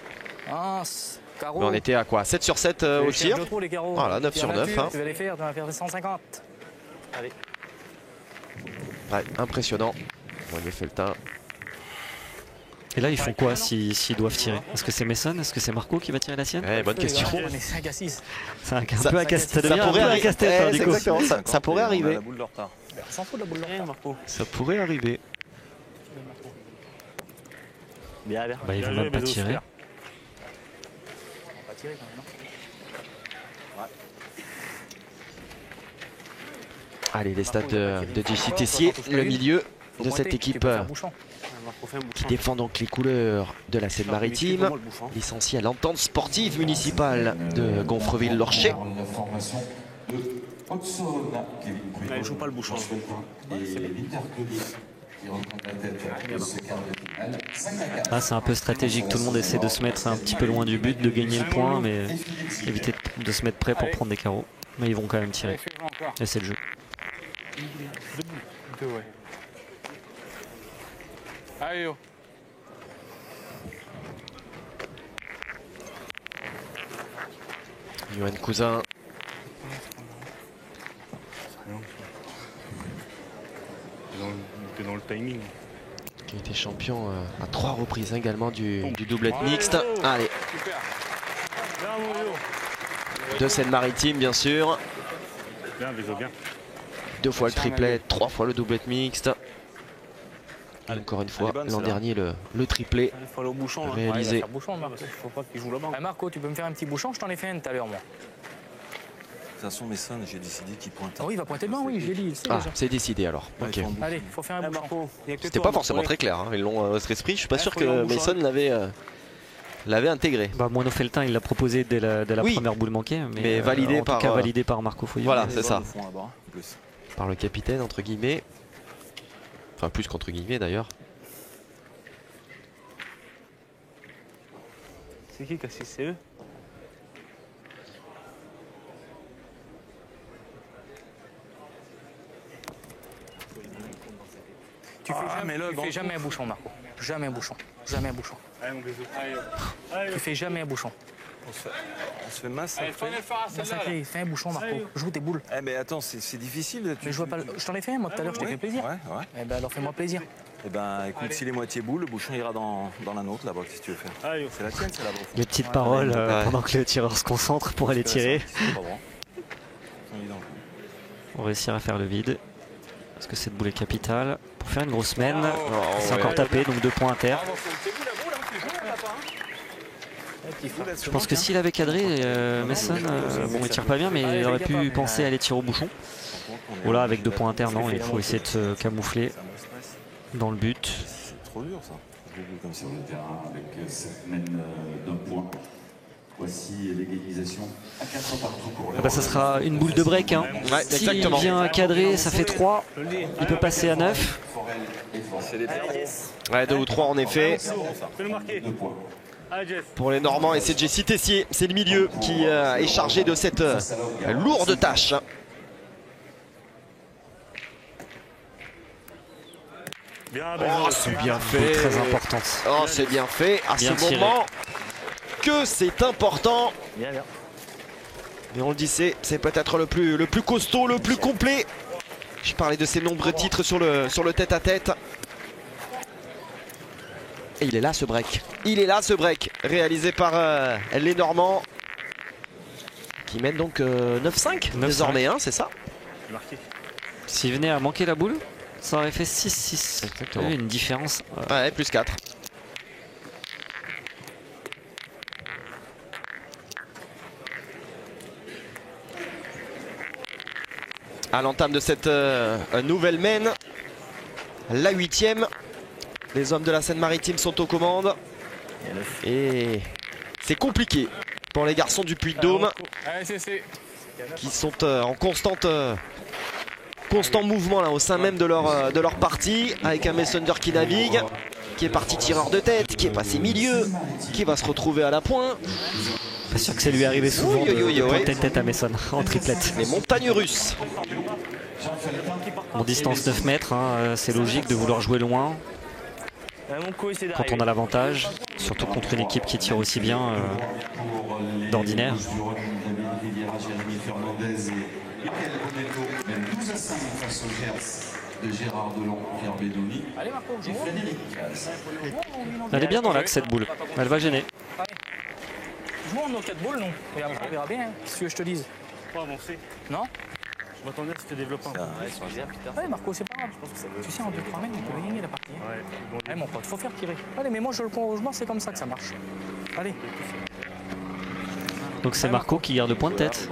Mais on était à quoi, 7 sur 7 au tir. Voilà, 9 sur 9. Hein. Tu vas les faire, tu vas faire 150. Allez. Ouais, impressionnant. Mono Feltin. Et là, ils font quoi s'ils doivent tirer? Est-ce que c'est Mason? Est-ce que c'est Marco qui va tirer la sienne? Bonne question. C'est un peu à casse-tête. Ça devient un casse-tête. Exactement, ça pourrait arriver. S'en fout de la boule de rien, Marco. Ça pourrait arriver. Bien. Bah, ils vont même pas tirer. Allez, les stats de JC Tessier, le milieu de cette équipe qui défend donc les couleurs de la Seine-Maritime, licencié à l'entente sportive municipale de Gonfreville-Lorcher. Il joue pas le bouchon. Là, c'est un peu stratégique. Tout le monde essaie de se mettre un petit peu loin du but, de gagner le point, mais éviter de se mettre prêt pour prendre des carreaux. Mais ils vont quand même tirer. Et c'est le jeu. Allez, Johan Cousin. Dans le timing. Qui a été champion à 3 reprises également du doublette mixte. Allez. De Seine-Maritime, bien sûr. Bien. 2 fois le triplet, 3 fois le doublette mixte. Et encore une fois, l'an dernier, le triplé réalisé. Marco, tu peux me faire un petit bouchon? Je t'en ai fait un tout à l'heure, moi. De toute façon, Mason, j'ai décidé qu'il pointe. Ah oui, il va pointer devant, oui, j'ai dit. C'est décidé alors. Okay. Allez, il faut faire un bouchon. C'était pas forcément très clair. Hein. Ils l'ont à votre esprit. Je suis pas sûr que Mason l'avait intégré. Bah, Mono Feltin, il l'a proposé dès la première boule manquée, mais validé par Marco Foyot. Voilà, c'est ça. Par le capitaine, entre guillemets. Enfin, plus qu'entre guillemets d'ailleurs. C'est qui a 6 CE? Tu fais jamais un bouchon, Marco. Jamais un bouchon. Jamais un bouchon. Tu fais jamais un bouchon. On se fait masse. Fais un bouchon, Marco. Joue tes boules. Eh mais attends, c'est difficile. Mais je vois pas. Je t'en ai fait un, moi, tout à l'heure, je t'ai fait plaisir. Ouais. Eh ben alors fais-moi plaisir. Eh ben écoute, s'il est moitié boule, le bouchon ira dans la nôtre là-bas, qu'est-ce que tu veux faire? C'est la tienne, c'est la brosse. Les petites paroles pendant que le tireur se concentre pour aller tirer. On va réussir à faire le vide. Parce que cette boule est capitale. Pour faire une grosse semaine, c'est encore tapé, donc 2 points inter. Je pense que s'il avait cadré, Mason, bon, il tire pas bien, mais il aurait pu penser à aller tirer au bouchon. Voilà, avec 2 points inter, non, il faut essayer de se camoufler dans le but. C'est trop dur ça. Sur le terrain avec cette mène d'un point. Voici l'égalisation à 4 partout pour le. Ça sera une boule de break. Hein. Ouais, s'il vient cadrer, ça fait 3. Il peut passer à 9. Ouais, 2 ou 3 en effet. Pour les Normands, et c'est Jesse Tessier, c'est le milieu qui est chargé de cette lourde tâche. Oh, c'est bien fait. Très importante. Oh, c'est bien fait à Bien ce tiré. moment que c'est important. Bien. Mais on le dit, c'est peut-être le plus costaud, le plus complet. Je parlais de ses nombreux titres sur le tête-à-tête. Et il est là ce break. Il est là ce break réalisé par les Normands. Qui mènent donc 9-5 désormais, hein, c'est ça? S'il venait à manquer la boule, ça aurait fait 6-6. Exactement. Une différence. Ouais, plus 4. À l'entame de cette nouvelle mène, la 8e. Les hommes de la Seine-Maritime sont aux commandes. Et c'est compliqué pour les garçons du Puy-de-Dôme qui sont en constant mouvement là, au sein même de leur partie, avec un Messonder qui navigue, qui est parti tireur de tête, qui est passé milieu, qui va se retrouver à la pointe. Pas sûr que ça lui est arrivé souvent de pointer tête à Mason en triplette. Les montagnes russes. En distance 9 mètres, hein, c'est logique de vouloir jouer loin quand on a l'avantage, surtout contre une équipe qui tire aussi bien d'ordinaire. Elle est bien dans l'axe cette boule, elle va gêner. Jouons nos 4 boules, non? On verra bien, hein. Qu'est-ce que je te dise? Pas avancer. Non? Je m'attendais à ce que c'était développant. Ouais, Marco, c'est pas grave. Tu sais, en 2-3 mètres, on peut gagner la partie. Ouais, mon pote, faut faire tirer. Allez, mais moi, je c'est comme ça que ça marche. Allez. Donc c'est Marco qui garde le point de tête.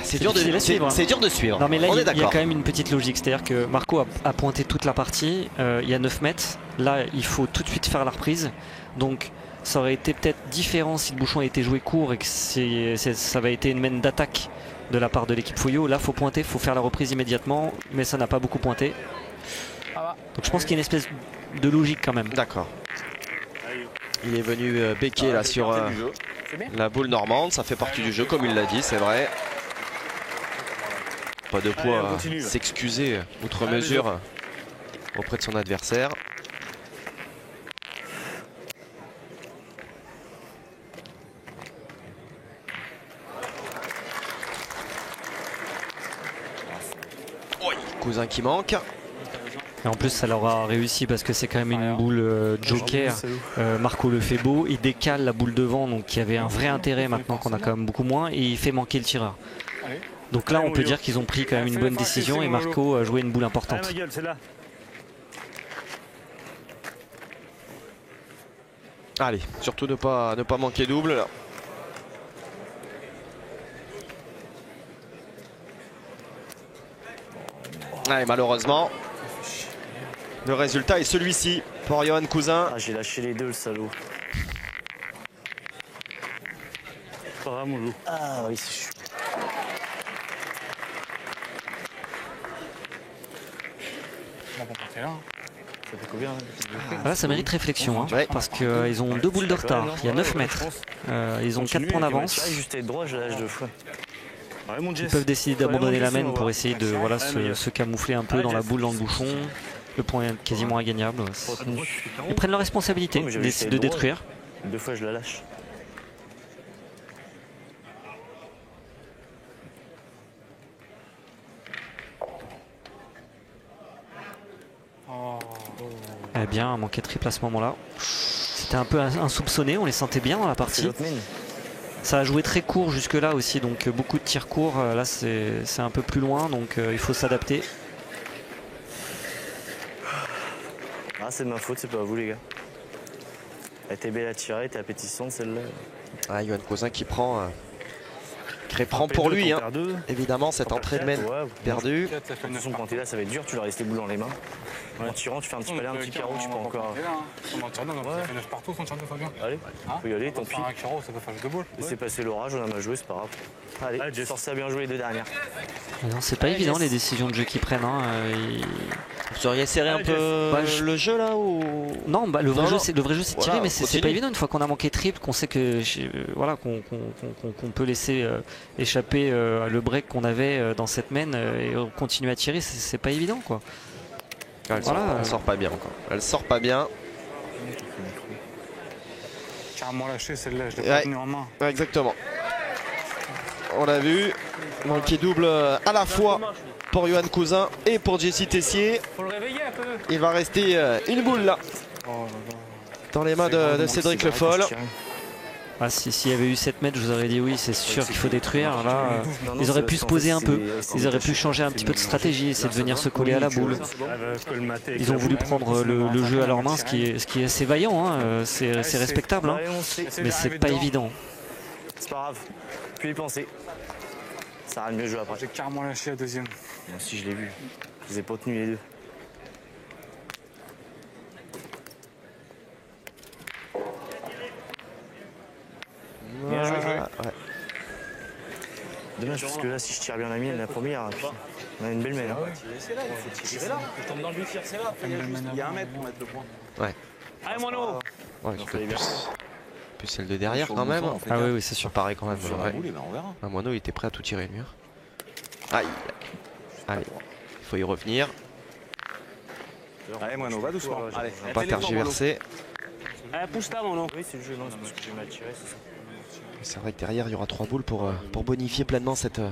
C'est dur de suivre. C'est dur de suivre. Non mais là on est il y a d'accord. quand même une petite logique, c'est-à-dire que Marco a pointé toute la partie, il y a 9 mètres, là il faut tout de suite faire la reprise, donc ça aurait été peut-être différent si le bouchon a été joué court et que ça avait été une mène d'attaque de la part de l'équipe Foyot. Là faut pointer, faut faire la reprise immédiatement, mais ça n'a pas beaucoup pointé. Donc je pense qu'il y a une espèce de logique quand même. D'accord. Il est venu becquer là sur la boule normande, ça fait partie du jeu comme il l'a dit, c'est vrai. Pas de poids à s'excuser outre mesure auprès de son adversaire. Oui, cousin qui manque. Et en plus ça leur a réussi parce que c'est quand même une boule joker. Marco le fait beau, il décale la boule devant, donc il y avait un vrai intérêt maintenant qu'on a quand même beaucoup moins, et il fait manquer le tireur. Donc là on peut dire qu'ils ont pris quand même une bonne décision et Marco a joué une boule importante. Allez, surtout ne pas manquer double là. Allez, malheureusement, le résultat est celui-ci pour Johan Cousin. Ah, j'ai lâché les deux, le salaud. Ah oui, c'est chaud. Ça fait combien Là, ça mérite réflexion, hein, Ouais. parce qu'ils ont 2 boules de retard. Il y a 9 mètres. Ils ont 4 points d'avance. Juste être droit, je lâche 2 fois. Ils peuvent décider d'abandonner la main pour essayer de voilà, se camoufler un peu dans la boule, dans le bouchon. Le point est quasiment ingagnable. Ils prennent leur responsabilité, ils décident de détruire. 2 fois, je la lâche. Eh bien, manqué de triple à ce moment-là. C'était un peu insoupçonné, on les sentait bien dans la partie. Ça a joué très court jusque-là aussi, donc beaucoup de tirs courts. Là, c'est un peu plus loin, donc il faut s'adapter. Ah, c'est de ma faute, c'est pas à vous, les gars. Elle était belle à tirer, elle était appétissante, celle-là. Ah, Yohan Cousin qui prend pour lui, hein. Évidemment, cette entrée de main perdue. Attention, quand t'es là, ça va être dur, tu leur laisses les boules dans les mains. En tirant, tu fais un petit palais, un petit carreau, tu peux encore. On en tire deux, on a fait 9 partout, on tire deux, Fabien. Allez, faut y aller, tant pis. Un carreau, ça peut faire 2 boules. Laissez passer l'orage, on a mal joué, c'est pas grave. Allez, j'ai forcé à bien jouer les 2 dernières. C'est pas évident les décisions de jeu qu'ils prennent. Hein. Vous auriez serré un peu le jeu là ou... Non, bah, le vrai jeu c'est tirer, voilà, mais c'est pas évident une fois qu'on a manqué triple, qu'on sait que voilà, qu'on peut laisser échapper le break qu'on avait dans cette main et continuer à tirer, c'est pas évident quoi. Elle sort pas bien encore. Elle sort pas bien. Carrément lâché celle-là, je l'ai pas tenue en main. Ouais, exactement. On l'a vu. Manqué double à la fois pour Yohan Cousin et pour Jesse Tessier. Faut le réveiller un peu. Il va rester une boule là. Dans les mains de Cédric Le Foll. Ah, s'il y avait eu 7 mètres, je vous aurais dit oui, c'est sûr qu'il faut détruire. Là, ils auraient pu se poser un peu. Ils auraient pu changer un petit peu de stratégie, essayer de venir se coller à la boule. Ils ont voulu prendre le jeu à leurs mains, ce qui est assez vaillant. Hein. C'est respectable, hein. Mais c'est pas évident. C'est pas grave. Puis y penser. Ça va mieux jouer après. J'ai carrément lâché la deuxième. Moi aussi, je l'ai vu. Je les ai pas tenus les 2. Bien joué. Ouais. Dommage parce que là, si je tire bien la mienne, la première, on a une belle main. Hein. C'est là, il faut tirer là. Tu tombes dans le but, c'est là. Il y a 1 mètre pour mettre le point. Ouais. Allez, Mono. Ouais, plus celle de derrière quand même. Ah oui, c'est sûr. Pareil quand même. On verra. Mono il était prêt à tout tirer lui. Aïe. Allez, il faut y revenir. Allez, Mono, va doucement. Allez, Pas tergiverser. Allez, pousse-la, Mono. Oui, c'est le jeu, non, c'est parce que j'ai mal tiré, c'est ça. C'est vrai que derrière il y aura 3 boules pour bonifier pleinement cette main.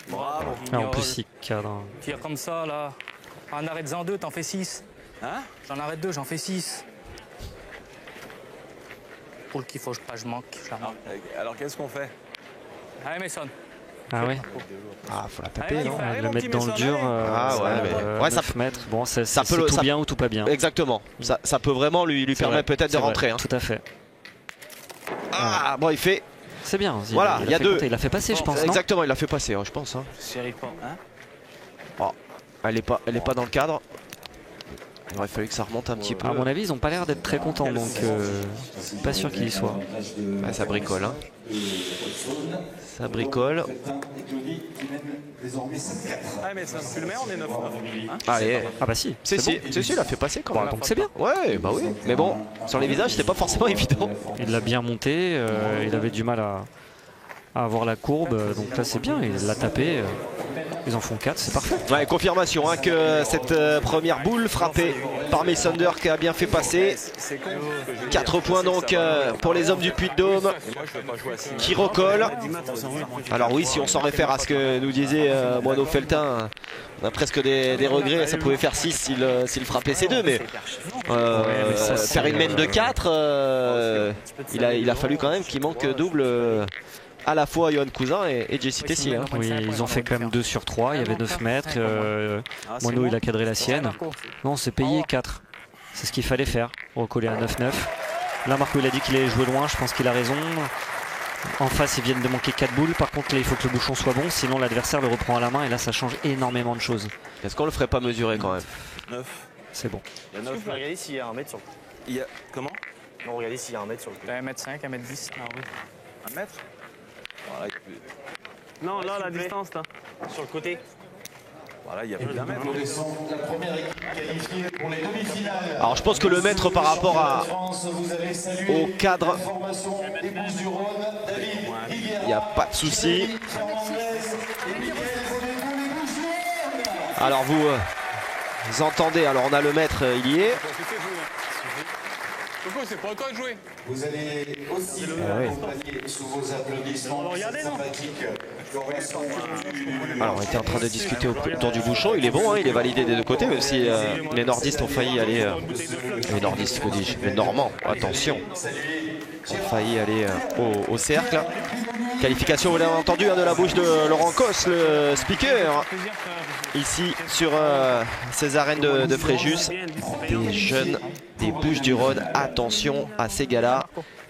Bravo. Ah, en plus, il cadre. Tire comme ça, là. En arrête-en 2, t'en fais 6. Hein? J'en arrête 2, j'en fais 6. Pour le qu'il faut pas je manque. Alors qu'est-ce qu'on fait? Allez, Mason. Ah ouais. Ah, faut la taper, Allez, non? allez, Le mon mettre petit dans le Mason, dur. allez. Ah ouais, ça mètres. Bon, c'est peut tout bien ou tout pas bien. Exactement. Ça peut vraiment lui permettre peut-être de rentrer. Hein. Tout à fait. Ah, bon, il fait. C'est bien. Voilà, il y a 2. Il l'a fait passer, je pense. Exactement, il l'a fait passer, je pense. Hein. S'y arrive pas. Hein? Oh, elle est pas dans le cadre. Il aurait fallu que ça remonte un petit peu. À mon avis, ils n'ont pas l'air d'être très contents, donc pas sûr qu'il y soit. Ah, ça bricole. Hein. Ça bricole. Allez, mais ça, tu le mets, on est 9. Hein? Allez. Ah bah si. Si, il a fait passer quand même. Donc c'est bien. Ouais, bah oui. Mais bon, sur les visages, c'était pas forcément évident. Il l'a bien monté. Il avait du mal à avoir la courbe. Donc là, c'est bien. Il l'a tapé. Ils en font 4, c'est parfait. Ouais, confirmation hein, que cette première boule frappée par Messander qui a bien fait passer. 4 points donc pour les hommes du Puy-de-Dôme qui recollent. Alors oui, si on s'en réfère à ce que nous disait Moineau Feltin, on a presque des regrets. Ça pouvait faire 6 s'il frappait ces 2, mais faire une main de 4, il a fallu quand même qu'il manque double. À la fois Yohan Cousin et Jesse Tessier. Hein. Oui, ils ont fait quand même 2 sur 3. Il y avait 9 mètres. Moineau, il a cadré la sienne. Non, c'est payé 4. C'est ce qu'il fallait faire. Recoller à 9-9. Là, Marco, il a dit qu'il allait jouer loin. Je pense qu'il a raison. En face, ils viennent de manquer 4 boules. Par contre, là, il faut que le bouchon soit bon. Sinon, l'adversaire le reprend à la main. Et là, ça change énormément de choses. Est-ce qu'on le ferait pas mesurer quand même? 9. C'est bon. Il y a 9. Regardez s'il y a 1 mètre sur le coup. Il y a... Comment? Non, regardez s'il y a 1 mètre sur le coup. 1m5, 1m10. Ah oui. 1 mètre? Voilà. Non, là, la distance, là. Sur le côté. Voilà, il y a plus d'un mètre. La première équipe qualifiée pour les demi-finales. Alors je pense que le maître par rapport au cadre, il n'y a pas de souci. Alors vous entendez, alors on a le maître, il y est. C'est pas toi de jouer. Vous allez aussi accompagner sous vos applaudissements sympathiques. Alors on était en train de discuter autour du bouchon, il est bon, hein, il est validé des deux côtés, même si les nordistes ont failli aller... les nordistes, que dis-je, les normands, attention, ont failli aller au cercle. Qualification, vous l'avez entendu, hein, de la bouche de Laurent Cos, le speaker, ici sur ces arènes de Fréjus. Des jeunes des Bouches-du-Rhône, attention à ces gars-là.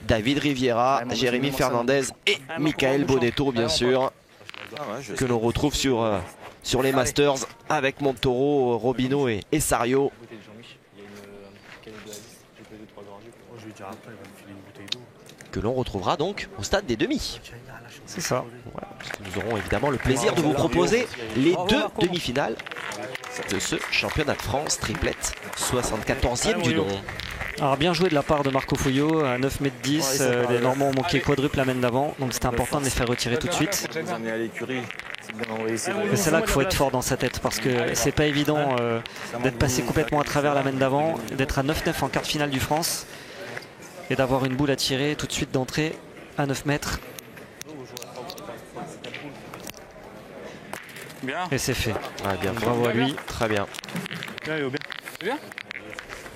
David Riviera, Jérémy Fernandez et Michael Bonetto, bien sûr, que l'on retrouve sur les Masters avec Montoro, Robino et Sario. Que l'on retrouvera donc au stade des demi. C'est ça. Voilà, nous aurons évidemment le plaisir de vous proposer les deux demi-finales de ce championnat de France triplette, 74e du nom. Alors bien joué de la part de Marco Foyot, à 9,10 m, les Normands ont manqué quadruple la mène d'avant, donc c'était important de les faire retirer tout de suite. Mais c'est là qu'il faut être fort dans sa tête, parce que c'est pas évident d'être passé complètement à travers la mène d'avant, d'être à 9-9 en quart de finale du France, et d'avoir une boule à tirer tout de suite d'entrée à 9 mètres. Et c'est fait. Ah, bien, bravo à lui. Très bien.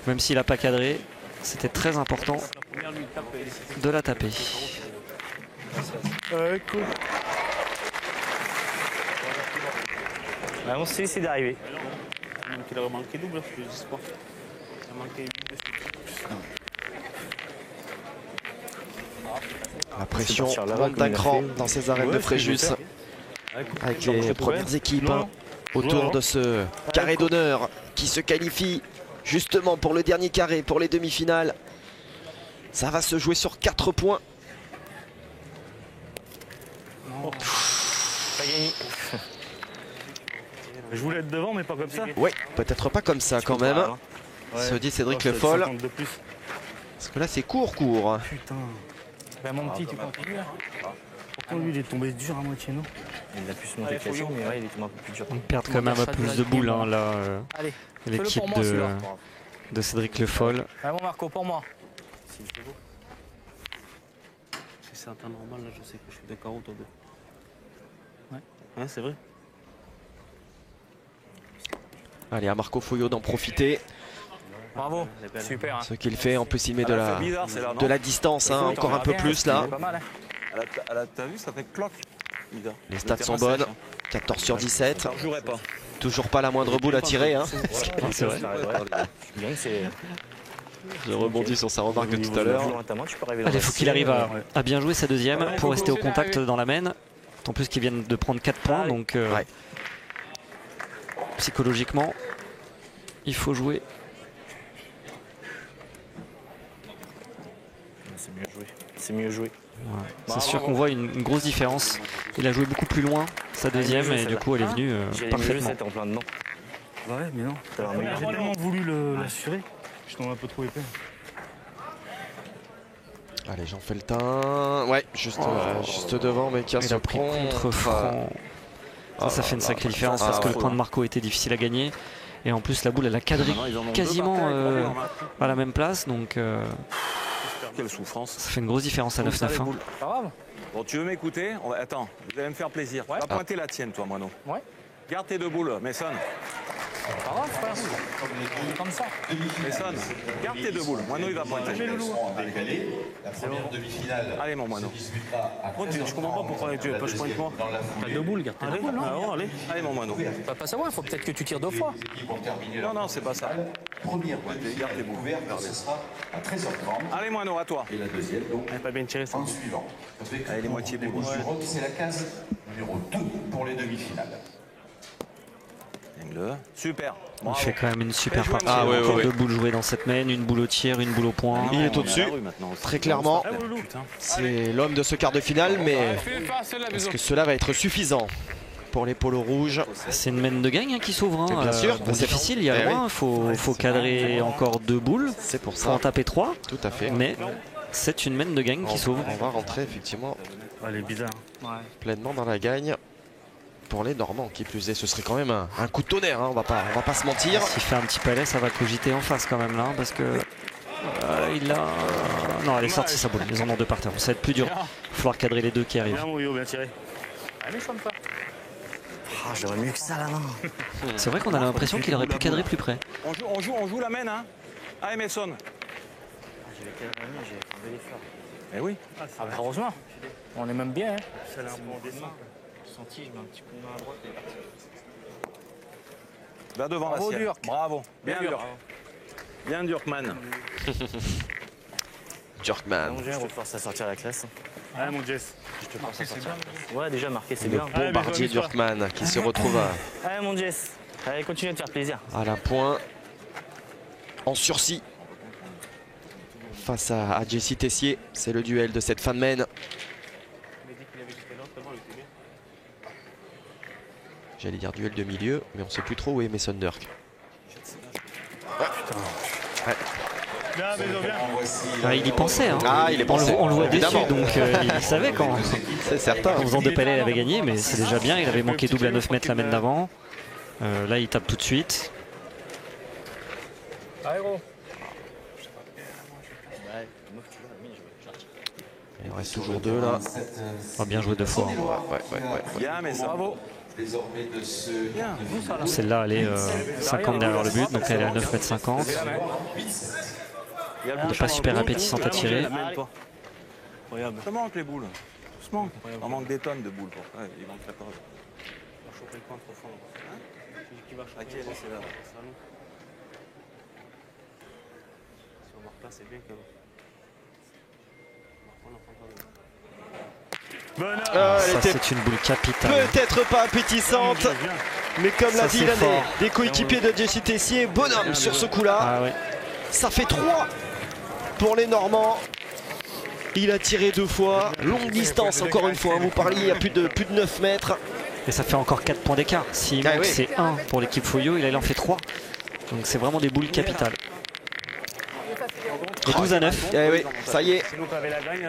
Même s'il n'a pas cadré, c'était très important de la taper. Cool. On sait essayer d'arriver. Il aurait manqué double, je sais pas. Il a manqué La pression monte d'un cran dans ces arènes de Fréjus, avec les premières équipes autour de ce carré d'honneur qui se qualifie justement pour le dernier carré, pour les demi-finales. Ça va se jouer sur 4 points. Pas gagné. Je voulais être devant, mais pas comme ça. Oui, peut-être pas comme ça quand même. Se dit Cédric Le Foll. Parce que là c'est court. Putain. Ben mon petit, tu continues là. Pourquoi lui il est tombé dur à moitié, non? Il a pu se monter quasi, mais ouais, il est tombé un peu plus dur. On perd quand même un peu plus de boules hein, là. L'équipe de Cédric Le Foll. Ah bon Marco, pour moi. Si c'est un temps normal, là je sais que je suis d'accord autour d'eux. Ouais, c'est vrai. Allez, à Marco Foyot d'en profiter. Bravo, super. Hein. Ce qu'il fait, en plus il met de la distance, hein, encore un peu plus là. T'as vu, ça fait cloque. Les stats sont bonnes, 14 sur 17. Toujours pas la moindre boule à tirer. Hein. C'est vrai. Je rebondis sur sa remarque de tout à l'heure. Il faut qu'il arrive à bien jouer sa deuxième pour rester au contact dans la mène. En plus qu'ils viennent de prendre 4 points, donc psychologiquement, il faut jouer. C'est mieux joué. Ouais. C'est sûr qu'on voit une grosse différence. Il a joué beaucoup plus loin sa deuxième et du coup elle est venue parfaitement. En plein dedans. Ouais, mais non. J'ai tellement voulu l'assurer. Je tombe un peu trop épais. Allez, Jean Feltin. Ouais, juste devant, mais qui a ce contre-franc. Ça fait une sacrée différence parce que le point de Marco était difficile à gagner. Et en plus, la boule, elle a cadré quasiment à la même place. Donc, quelle souffrance. Ça fait une grosse différence à 9-9. Bon, tu veux m'écouter? Attends, vous allez me faire plaisir. Va pointer la tienne, toi, Moineau. Ouais. Garde tes deux boules, Mason. Pas grave, frère. Comme ça. Mason, garde tes deux boules. Moineau, il va pointer. La première demi-finale. Allez, mon Moineau. Je comprends pas pourquoi tu veux pas je pointe moi. T'as deux boules, garde tes deux boules. Allez, mon Moineau. Bah, pas savoir, il faut peut-être que tu tires 2 fois. Non, c'est pas ça. Première garde tes boules. Ce sera à 13h30. Allez, Moineau, à toi. Et la deuxième, donc, elle pas bien tiré ça. en suivant. Allez, les moitiés boules. C'est la case numéro 2 pour les demi-finales. Super. Il fait quand même une super partie. Encore 2 boules jouées dans cette main, une boule au tir, une boule au point. Il est au-dessus, très clairement. C'est l'homme de ce quart de finale, mais est-ce que cela va être suffisant? pour les polos rouges. C'est une main de gagne qui s'ouvre. Hein. Bien sûr. C'est difficile, il y a loin. Il faut cadrer encore 2 boules. C'est pour ça. Il faut en taper 3. Tout à fait. Mais c'est une main de gagne qui s'ouvre. On va rentrer effectivement Elle est bizarre. pleinement dans la gagne. Pour les Normands, qui plus est, ce serait quand même un coup de tonnerre, hein, on va pas se mentir. S'il fait un petit palais, ça va cogiter en face quand même là, parce que il a... Non, elle est sortie sa boule, ils en ont 2 par terre, ça va être plus dur. Il va falloir cadrer les 2 qui arrivent. Bien tiré. J'aurais mieux que ça là, non. C'est vrai qu'on a l'impression qu'il aurait pu cadrer plus près. On joue la main, hein. Ah, Emerson. J'ai fait un bel effort. Eh oui. Heureusement, on est même bien. Hein. Ça l'a un peu en descente. Senti, je mets un petit coup de main à droite. Va devant la Bravo, sienne. Durk. Bravo. Bien dur. Bien Durkman. Jerkman. Je te force à sortir la classe. Allez, mon Jess. Je te force à sortir. Ouais, déjà marqué, c'est Le bien. bombardier Durkman qui se retrouve Allez, mon Jess. Allez, continue à te faire plaisir. à la pointe en sursis face à Jesse Tessier. C'est le duel de cette fin de main. J'allais dire duel de milieu, mais on ne sait plus trop où est Mason Durk. Ah, il y pensait, hein. Ah, il est pensé. On le voit Évidemment. déçu, donc il savait quand. C'est certain. En faisant 2 palais, il avait gagné, mais c'est déjà bien. Il avait manqué double à 9 mètres la main d'avant. Là, il tape tout de suite. Il en reste toujours 2 là. Oh, bien joué 2 fois. Ouais. Bien, mais ça. Bravo. Désormais de ce Celle-là, elle est 50 derrière le but, donc elle est à 9 mètres 50. Elle n'est pas super appétissante à tirer. Ça manque les boules. Doucement. On manque des tonnes de boules. Ouais, il manque 14. À qui elle est celle-là? Elle Ça, était c'est une boule capitale. peut-être pas appétissante, mais comme l'a Ça, dit c'est l'un fort. des coéquipiers de Jesse Tessier, bonhomme sur ce coup-là. Ah ouais. Ça fait 3 pour les Normands. Il a tiré 2 fois, longue distance encore une fois. Vous parliez à plus de 9 mètres. Et ça fait encore 4 points d'écart. S'il Ah manque, oui. c'est 1 pour l'équipe Foyo. Il en fait 3. Donc c'est vraiment des boules capitales. Et 12 à 9. Eh oui, ça y est. C'est nous qui avons la gagne,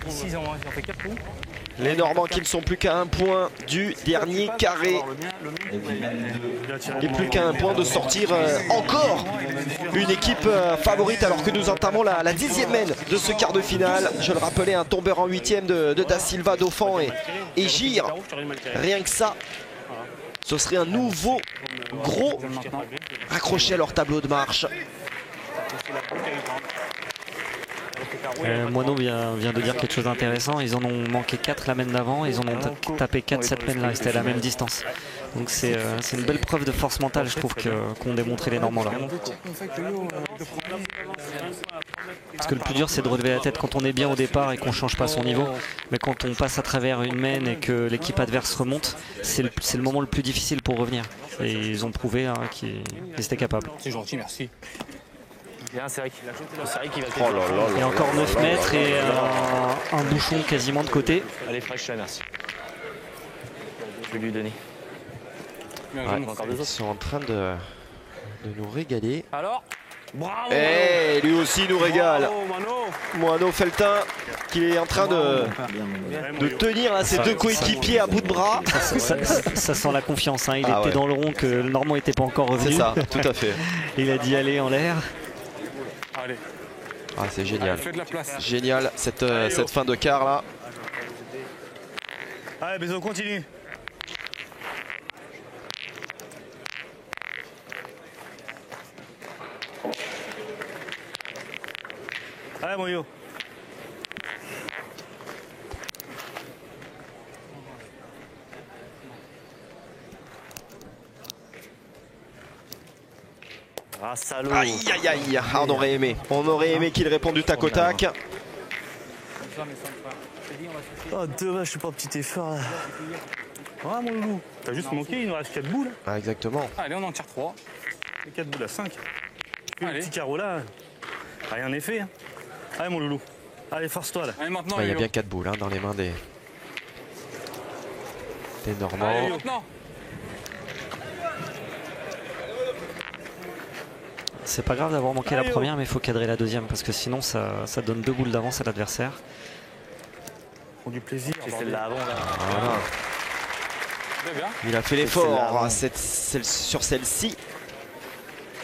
on 6 ans, ils ont fait 4 coups. Les Normands qui ne sont plus qu'à 1 point du dernier carré. Et plus qu'à 1 point de sortir encore une équipe favorite alors que nous entamons la 10e main de ce quart de finale. Je le rappelais, un tombeur en 8e de Da Silva, Dauphin et Gire. Rien que ça, ce serait un nouveau gros accroché à leur tableau de marche. Moineau vient de dire quelque chose d'intéressant. Ils en ont manqué 4 la main d'avant. Ils en ont tapé 4 cette main là. C'était à la même distance. Donc c'est une belle preuve de force mentale, je trouve, qu'ont démontré les Normands là. Parce que le plus dur, c'est de relever la tête quand on est bien au départ et qu'on ne change pas son niveau. Mais quand on passe à travers une main et que l'équipe adverse remonte, c'est le moment le plus difficile pour revenir. Et ils ont prouvé hein, qu'ils étaient capables. C'est gentil, merci. Bien, c'est vrai qu'il va Oh là là Et là encore là 9 là mètres et un bouchon quasiment de côté. Allez, fraîche là, merci. Je vais lui donner. Ouais, ils sont en train de nous régaler. Alors, Bravo. Et lui aussi nous régale. Moineau Feltin qui est en train de tenir là, ses 2 coéquipiers à bout de bras. Ça sent la confiance. Hein. Il Ah était ouais. dans le rond que le Normand n'était pas encore revenu. C'est ça, tout à fait. Il a dit aller en l'air. Allez, Ah, c'est génial. fais de la place. Génial cette fin de quart là. Allez, Bézo, continue. Allez, mon yo. Ah, salaud. Aïe aïe aïe. Ah, on aurait aimé qu'il réponde du tac au tac. Oh, dommage, je suis pas un petit effort là. Ah, mon loulou. T'as juste manqué, il nous reste 4 boules. Ah, exactement. Allez, on en tire 3. Les 4 boules à 5. Le Allez. petit carreau là, rien n'est fait. Hein. Allez, mon loulou. Allez, force-toi là. Allez, maintenant, Il y a Yo. bien 4 boules hein, dans les mains des des Normands. C'est pas grave d'avoir manqué la première, mais il faut cadrer la deuxième parce que sinon ça donne 2 boules d'avance à l'adversaire. Pour du plaisir. C'est celle-là avant là. Voilà. Il a fait l'effort sur celle-ci.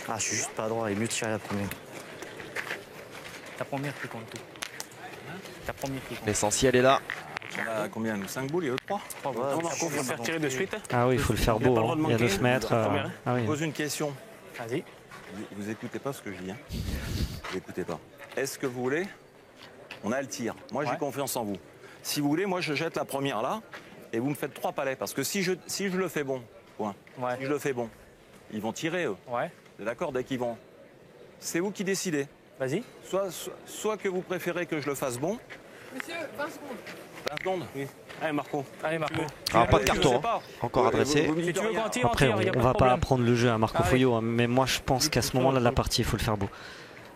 Ah, je suis juste pas droit, il est mieux de tirer la première. Ta première qui compte tout. Ta première qui compte. L'essentiel est là. On a combien nous 5 boules et eux 3 Il faut faire tirer de suite. Ah oui, il faut le faire beau. Hein. Il y a 9 mètres. Ah oui. Je pose une question. Vas-y. Vous écoutez pas ce que je dis. Hein. Vous écoutez pas. Est-ce que vous voulez? On a le tir. Moi, j'ai confiance en vous. Si vous voulez, moi, je jette la première là et vous me faites 3 palets. Parce que si je le fais bon, point. Ouais. Si je le fais bon, ils vont tirer eux. Ouais. D'accord, dès qu'ils vont. C'est vous qui décidez. Vas-y. Soit que vous préférez que je le fasse bon. Monsieur, 20 secondes. 20 secondes. Oui. Allez, Marco. Allez, Marco. Alors, pas de carton. Je sais pas. Encore adressé. Si tu veux qu'on tire, Après, on tire. on va pas apprendre le jeu à Marco Foyot, hein, mais moi je pense qu'à ce moment-là de la partie, il faut le faire beau.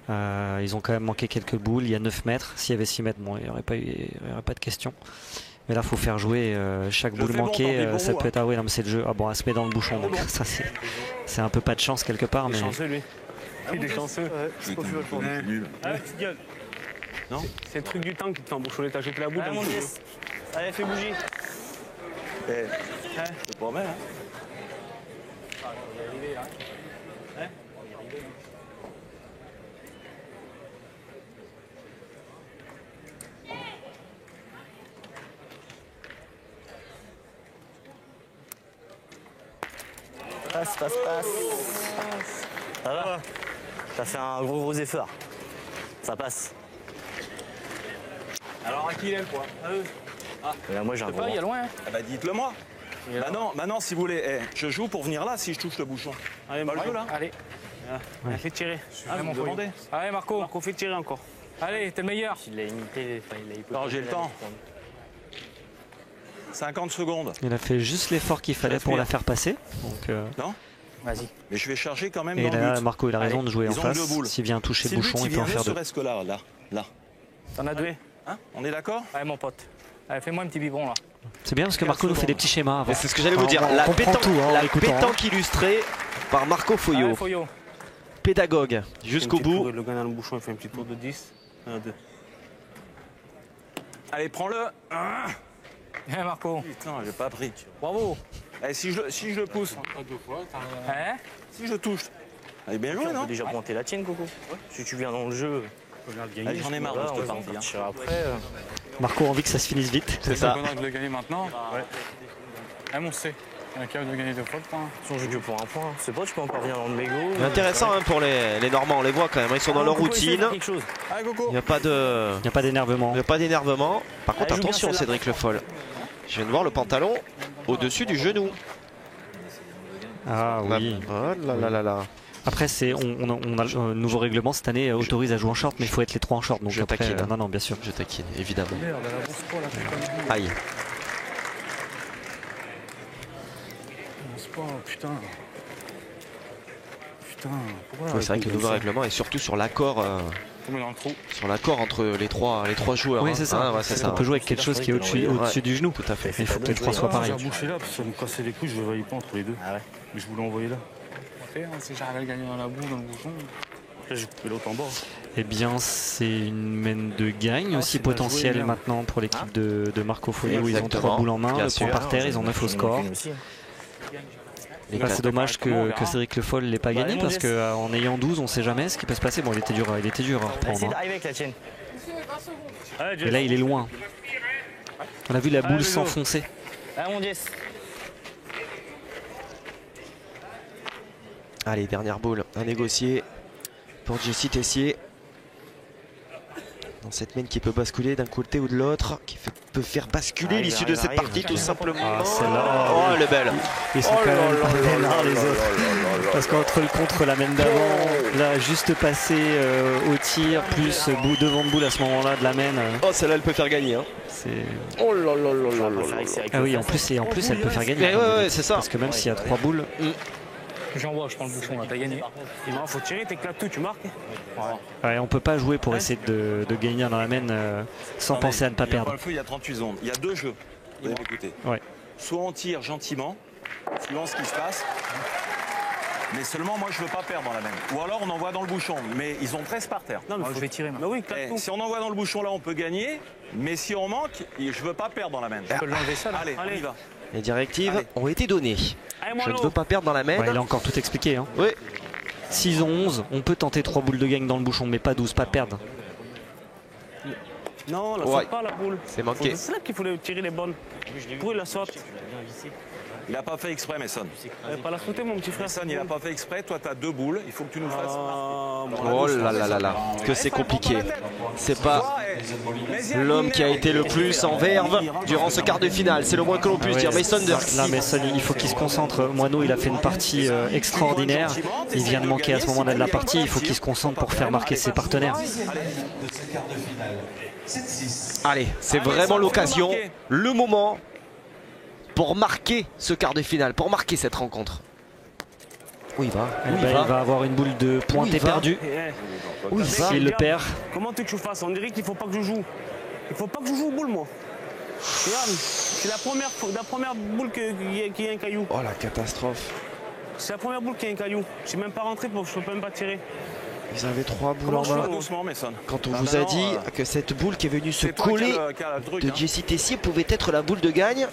Ils ont quand même manqué quelques boules. Il y a 9 mètres. S'il y avait 6 mètres, bon, il n'y aurait pas de question. Mais là, il faut faire jouer chaque boule manquée. Ça peut être. Ah oui, non, mais c'est le jeu. Ah bon, elle se met dans le bouchon. Donc ça, c'est un peu pas de chance quelque part. Il est Mais... chanceux, lui. Il est chanceux. C'est nul. Petite gueule. Non. C'est le truc du temps qui te fait embouchonner. T'as jeté la boule. Allez, mon Dieu. Allez, fais bouger. Je te promets. Hein. Passe. Ça va? T'as fait un gros effort. Ça passe. Alors à qui il est le point? Là, moi j'ai un gros. Il y a loin. Hein. Ah bah dites-le moi. Maintenant, si vous voulez, je joue pour venir là si je touche le bouchon. Allez, Pas le Marco. jeu là. Allez. Allez, fais tirer. Ah, vous me demandez. Allez, Marco. Marco, fais tirer encore. Allez, t'es le meilleur. Il l'a imité, enfin, il l'a hypothèsé. Alors j'ai le temps. 50 secondes. Il a fait juste l'effort qu'il fallait pour la faire passer. Donc, Non. Vas-y. Mais je vais charger quand même et dans là, le but. Marco, il a raison de jouer en ils ont face. 2 boules. S'il vient toucher Si le le but, bouchon, il il peut en vient faire ne 2. serait-ce que là. T'en as 2. Hein, on est d'accord? Allez, mon pote. Allez, fais-moi un petit biberon là. C'est bien parce que Marco nous fait des petits schémas avant. C'est ce que j'allais vous dire. On La comprend tout, hein, en la écoutant, pétanque illustrée par Marco Foyot. Allez, Foyot. Pédagogue jusqu'au bout. Le gars dans le bouchon, il fait un petit tour de 10. 1, 2. Allez, prends-le. Viens, Marco. Putain, j'ai pas pris. Bravo. Allez, si je le pousse, Hein? si je touche. Allez, bien joué, On non? peut déjà monter la tienne, Coco. Si tu viens dans le jeu, Allez, j'en ai marre de on cette va partie. partir après. Marco a envie que ça se finisse vite. C'est ça. de le gagner maintenant. Ouais. On sait. On est capable de gagner 2 fois le point. Si on joue que pour un point, c'est pas, tu peux encore venir dans le mégot. Intéressant hein, pour les Normands, on les voit quand même. Ils sont dans leur routine. Il n'y a pas Il n'y a pas d'énervement. d'énervement. Par contre, Allez, joue attention, bien celle-là. Cédric Le Foll. Je viens de voir le pantalon au-dessus du genou. Ah oui. Oh là là là là. Après, on a le nouveau règlement cette année autorise à jouer en short, mais il faut être les 3 en short. Donc Je après, taquine. non, bien sûr. Je taquine, évidemment. Aïe. Putain. Ouais, c'est vrai que le nouveau règlement est surtout sur l'accord Dans le trou. sur l'accord entre les trois joueurs. Oui, hein. c'est ça. Ah, ouais, c'est ça. On peut jouer avec quelque chose qui est au-dessus du genou. Tout à fait. Il faut que les 3 soient pareils. J'ai bouché là parce que ça me cassait les couilles, je le voyais pas entre les deux. Ah ouais. Mais je voulais envoyer là. Si j'arrive à le gagner dans la boue, dans le bouchon. Après, j'ai coupé l'autre en bas. Eh bien, c'est une main de gagne aussi c'est bien potentielle joué, merde. maintenant pour l'équipe de Marco Foyot. Ils ont Exactement. 3 boules en main, Bien le sûr. point par terre, ils ont 9 au score. Là, c'est dommage que Cédric Le Foll l'ait pas Bah, gagné allez, parce mon qu'en ayant 12, on sait jamais ce qui peut se passer. Bon, il était dur à Essaye reprendre. hein. d'arriver avec la tienne. Monsieur, 20 secondes. Allez, Mais là, il est loin. On a vu la boule Allez, s'enfoncer. Allez, mon Jess. Allez, dernière boule à négocier pour Jessie Tessier. Dans cette main qui peut basculer d'un côté ou de l'autre, qui peut faire basculer Arrive, l'issue de cette arrive, partie arrive. tout simplement. Ah, celle-là, Oh, elle est belle. Ils sont quand même pas vénards, les autres. Parce qu'entre le contre, la main d'avant, là, juste passer au tir, plus devant de boule à ce moment-là de la main. Oh, celle-là, elle peut faire gagner. Hein. C'est... Oh là là là là là. Ah oui, en plus, elle peut faire gagner. Mais ouais, c'est ça. Parce que même s'il y a 3 boules, J'envoie, je prends le bouchon là, t'as gagné. Non, faut tirer, t'éclates tout, tu marques. ouais, on peut pas jouer pour essayer de gagner dans la main sans penser à ne pas Il y a perdre. le feu, il y a 38 secondes. Il y a 2 jeux. Vous allez m'écouter. Ouais. soit on tire gentiment, suivant ce qui se passe. Mais seulement, moi, je veux pas perdre dans la main. Ou alors, on envoie dans le bouchon. Mais ils ont 13 par terre. Non, mais je vais tirer. Bah oui, si on envoie dans le bouchon, là, on peut gagner. Mais si on manque, je veux pas perdre dans la main. Je peux l'enlever ça, là. Allez, on y va. Les directives ont été données. Allez, Je ne veux pas perdre dans la main. Ouais, il a encore tout expliqué. Hein. Oui. S'ils ont 11, on peut tenter 3 boules de gagne dans le bouchon, mais pas 12, pas perdre. Non, la Ouais. saute pas la boule. C'est manqué. C'est là qu'il faut tirer les bonnes. Pour il la saute. Il n'a pas fait exprès, Messon. Pas la sauter, mon petit frère. Messon, il n'a pas fait exprès. Toi, tu as 2 boules. Il faut que tu nous fasses. Oh là là là là. Que c'est compliqué. C'est pas l'homme qui a été le plus en verve durant ce quart de finale. C'est le moins que l'on puisse dire. Mason Dirks. Là, Mason, il faut qu'il se concentre. Moineau, il a fait une partie extraordinaire. Il vient de manquer à ce moment-là de la partie. Il faut qu'il se concentre pour faire marquer ses partenaires. Allez, c'est vraiment l'occasion, le moment pour marquer ce quart de finale, pour marquer cette rencontre. Où il va? Il va avoir une boule de pointe perdue. S'il le perd. Comment tu veux que je fasse? On dirait qu'il faut pas que je joue. Il faut pas que je joue aux boules, moi. Regarde, c'est la première boule qui a un caillou. Oh la catastrophe. C'est la première boule qui a un caillou. Je suis même pas rentré, je peux même pas tirer. Ils avaient 3 boules en main. Quand on vous a dit que cette boule qui est venue se coller de Jessie Tessier pouvait être la boule de gagne.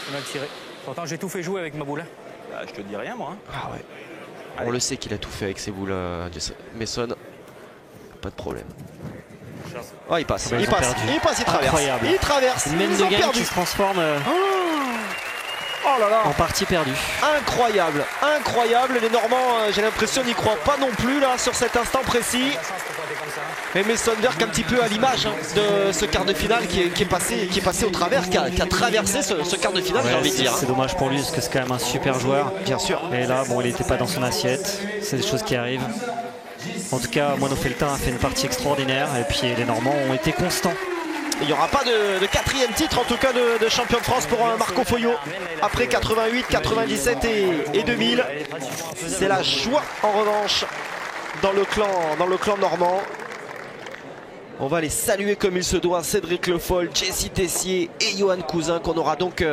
On va le tirer. Pourtant, j'ai tout fait jouer avec ma boule. Bah, je te dis rien, moi. Ah ouais. On le sait qu'il a tout fait avec ses boules, Mason. Pas de problème. Oh, il passe, il passe, il passe, il traverse. Incroyable. Il traverse. Une mène de gagne qui se transforme Oh là là. en partie perdue. Incroyable, incroyable. Les Normands, j'ai l'impression, n'y croient pas non plus là sur cet instant précis. Et Mason Dirks un petit peu à l'image de ce quart de finale qui est passé au travers, qui a traversé ce quart de finale, j'ai envie de dire. C'est dommage pour lui parce que c'est quand même un super joueur. Bien sûr. Et là, bon, il n'était pas dans son assiette. C'est des choses qui arrivent. En tout cas, Moineau Felletin a fait une partie extraordinaire et puis les Normands ont été constants. Il n'y aura pas de 4e titre en tout cas de champion de France pour Marco Foyot après 88, 97 et 2000. C'est la joie en revanche dans le clan normand. On va les saluer comme il se doit, Cédric Le Foll, Jessie Tessier et Johan Cousin, qu'on aura donc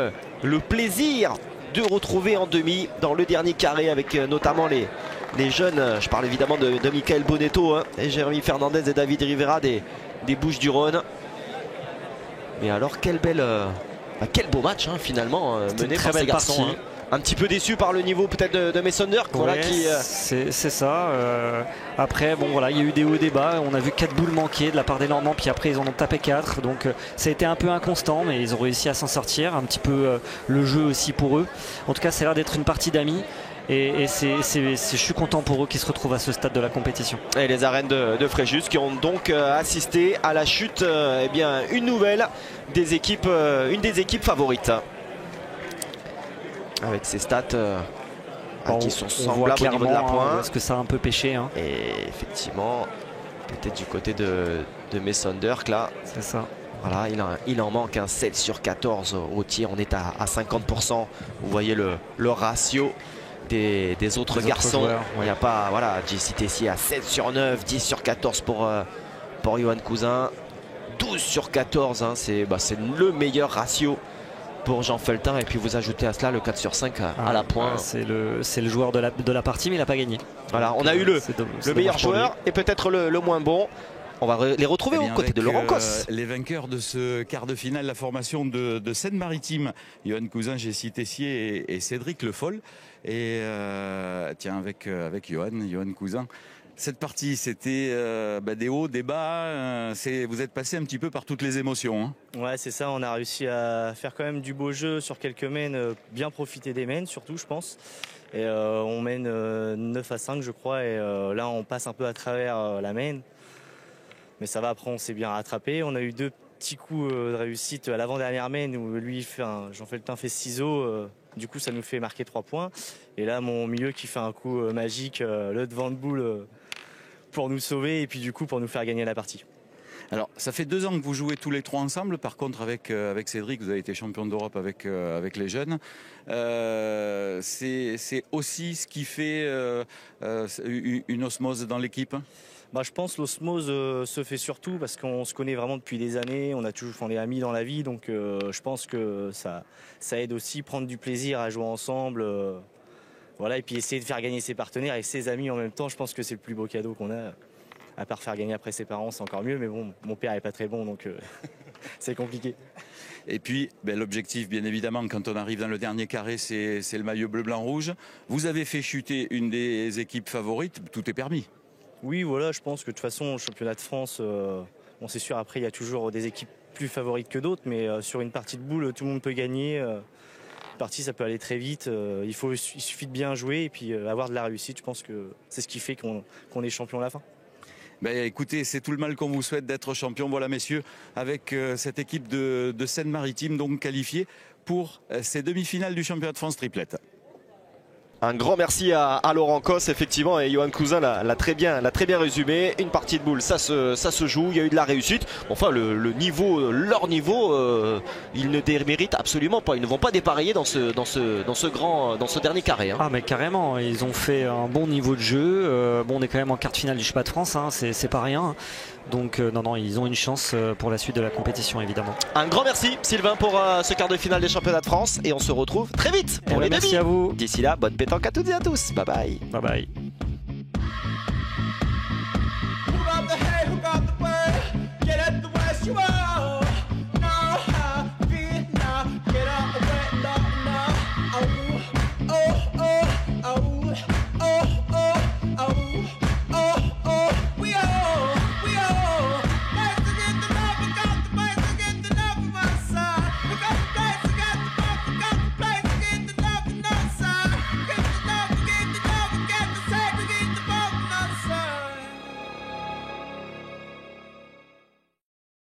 le plaisir de retrouver en demi dans le dernier carré avec notamment les jeunes. Je parle évidemment de Michael Bonetto et Jérémy Fernandez et David Rivera des Bouches-du-Rhône. Mais alors quel beau match finalement mené par ces garçons. Un petit peu déçu par le niveau peut-être de Mason Dirks. Voilà, c'est ça. Après, bon voilà, il y a eu des hauts et des bas. On a vu 4 boules manquer de la part des Normands, puis après ils en ont tapé 4. Donc ça a été un peu inconstant, mais ils ont réussi à s'en sortir. Un petit peu le jeu aussi pour eux. En tout cas, ça a l'air d'être une partie d'amis. Et je suis content pour eux qui se retrouvent à ce stade de la compétition. Et les arènes de Fréjus qui ont donc assisté à la chute, une nouvelle des équipes, une des équipes favorites. Avec ces stats qui sont semblables au niveau de la pointe. Parce que ça a un peu pêché. Et effectivement, peut-être du côté de Mason Dirks là. C'est ça. Voilà, il en manque un 7 sur 14 au tir. On est à 50%. Vous voyez le ratio des autres garçons. Il n'y a pas, voilà, Jessie Tessier à 7 sur 9, 10 sur 14 pour Johan Cousin, 12 sur 14, c'est le meilleur ratio pour Jean Felletin. Et puis vous ajoutez à cela le 4 sur 5 à la pointe. C'est le joueur de la partie, mais il n'a pas gagné. Voilà, on a eu le meilleur joueur et peut-être le moins bon. On va les retrouver aux côtés de Laurent Cos. Les vainqueurs de ce quart de finale, la formation de Seine-Maritime, Johan Cousin, Jessie Tessier et Cédric Le Foll. Et tiens, avec Johan Cousin, cette partie, c'était des hauts, des bas. Vous êtes passé un petit peu par toutes les émotions. Ouais, c'est ça. On a réussi à faire quand même du beau jeu sur quelques mains, bien profiter des mains surtout, je pense. Et on mène 9 à 5, je crois. Et là, on passe un peu à travers la main. Mais ça va, après on s'est bien rattrapé. On a eu 2 petits coups de réussite à l'avant-dernière main où lui, Jean Felletin fait ciseaux. Du coup, ça nous fait marquer 3 points. Et là, mon milieu qui fait un coup magique, le devant de boule pour nous sauver et puis du coup pour nous faire gagner la partie. Alors, ça fait 2 ans que vous jouez tous les 3 ensemble. Par contre, avec Cédric, vous avez été champion d'Europe avec les jeunes. C'est aussi ce qui fait une osmose dans l'équipe. Je pense que l'osmose se fait surtout parce qu'on se connaît vraiment depuis des années, on est amis dans la vie, donc je pense que ça aide aussi, prendre du plaisir à jouer ensemble, voilà, et puis essayer de faire gagner ses partenaires et ses amis en même temps. Je pense que c'est le plus beau cadeau qu'on a, à part faire gagner après ses parents, c'est encore mieux, mais bon, mon père est pas très bon, donc c'est compliqué. Et puis, l'objectif, bien évidemment, quand on arrive dans le dernier carré, c'est le maillot bleu-blanc-rouge. Vous avez fait chuter une des équipes favorites, tout est permis. Oui, voilà, je pense que de toute façon, au championnat de France, c'est sûr, après, il y a toujours des équipes plus favorites que d'autres, mais sur une partie de boule, tout le monde peut gagner. Une partie, ça peut aller très vite. Il suffit de bien jouer et puis avoir de la réussite. Je pense que c'est ce qui fait qu'on est champion à la fin. Écoutez, c'est tout le mal qu'on vous souhaite d'être champion. Voilà, messieurs, avec cette équipe de Seine-Maritime, donc qualifiée pour ces demi-finales du championnat de France triplette. Un grand merci à Laurent Cos, effectivement, et Johan Cousin l'a très bien résumé. Une partie de boule, ça se joue, il y a eu de la réussite. Enfin, leur niveau, ils ne déméritent absolument pas. Ils ne vont pas dépareiller dans ce dernier carré. Ah, mais carrément, ils ont fait un bon niveau de jeu. On est quand même en quart de finale du championnat de France, hein, c'est pas rien. Donc non, ils ont une chance pour la suite de la compétition, évidemment. Un grand merci, Sylvain, pour ce quart de finale des championnats de France. Et on se retrouve très vite pour les demi. Merci à vous. D'ici là, bonne pétanque à toutes et à tous. Bye bye. Bye bye.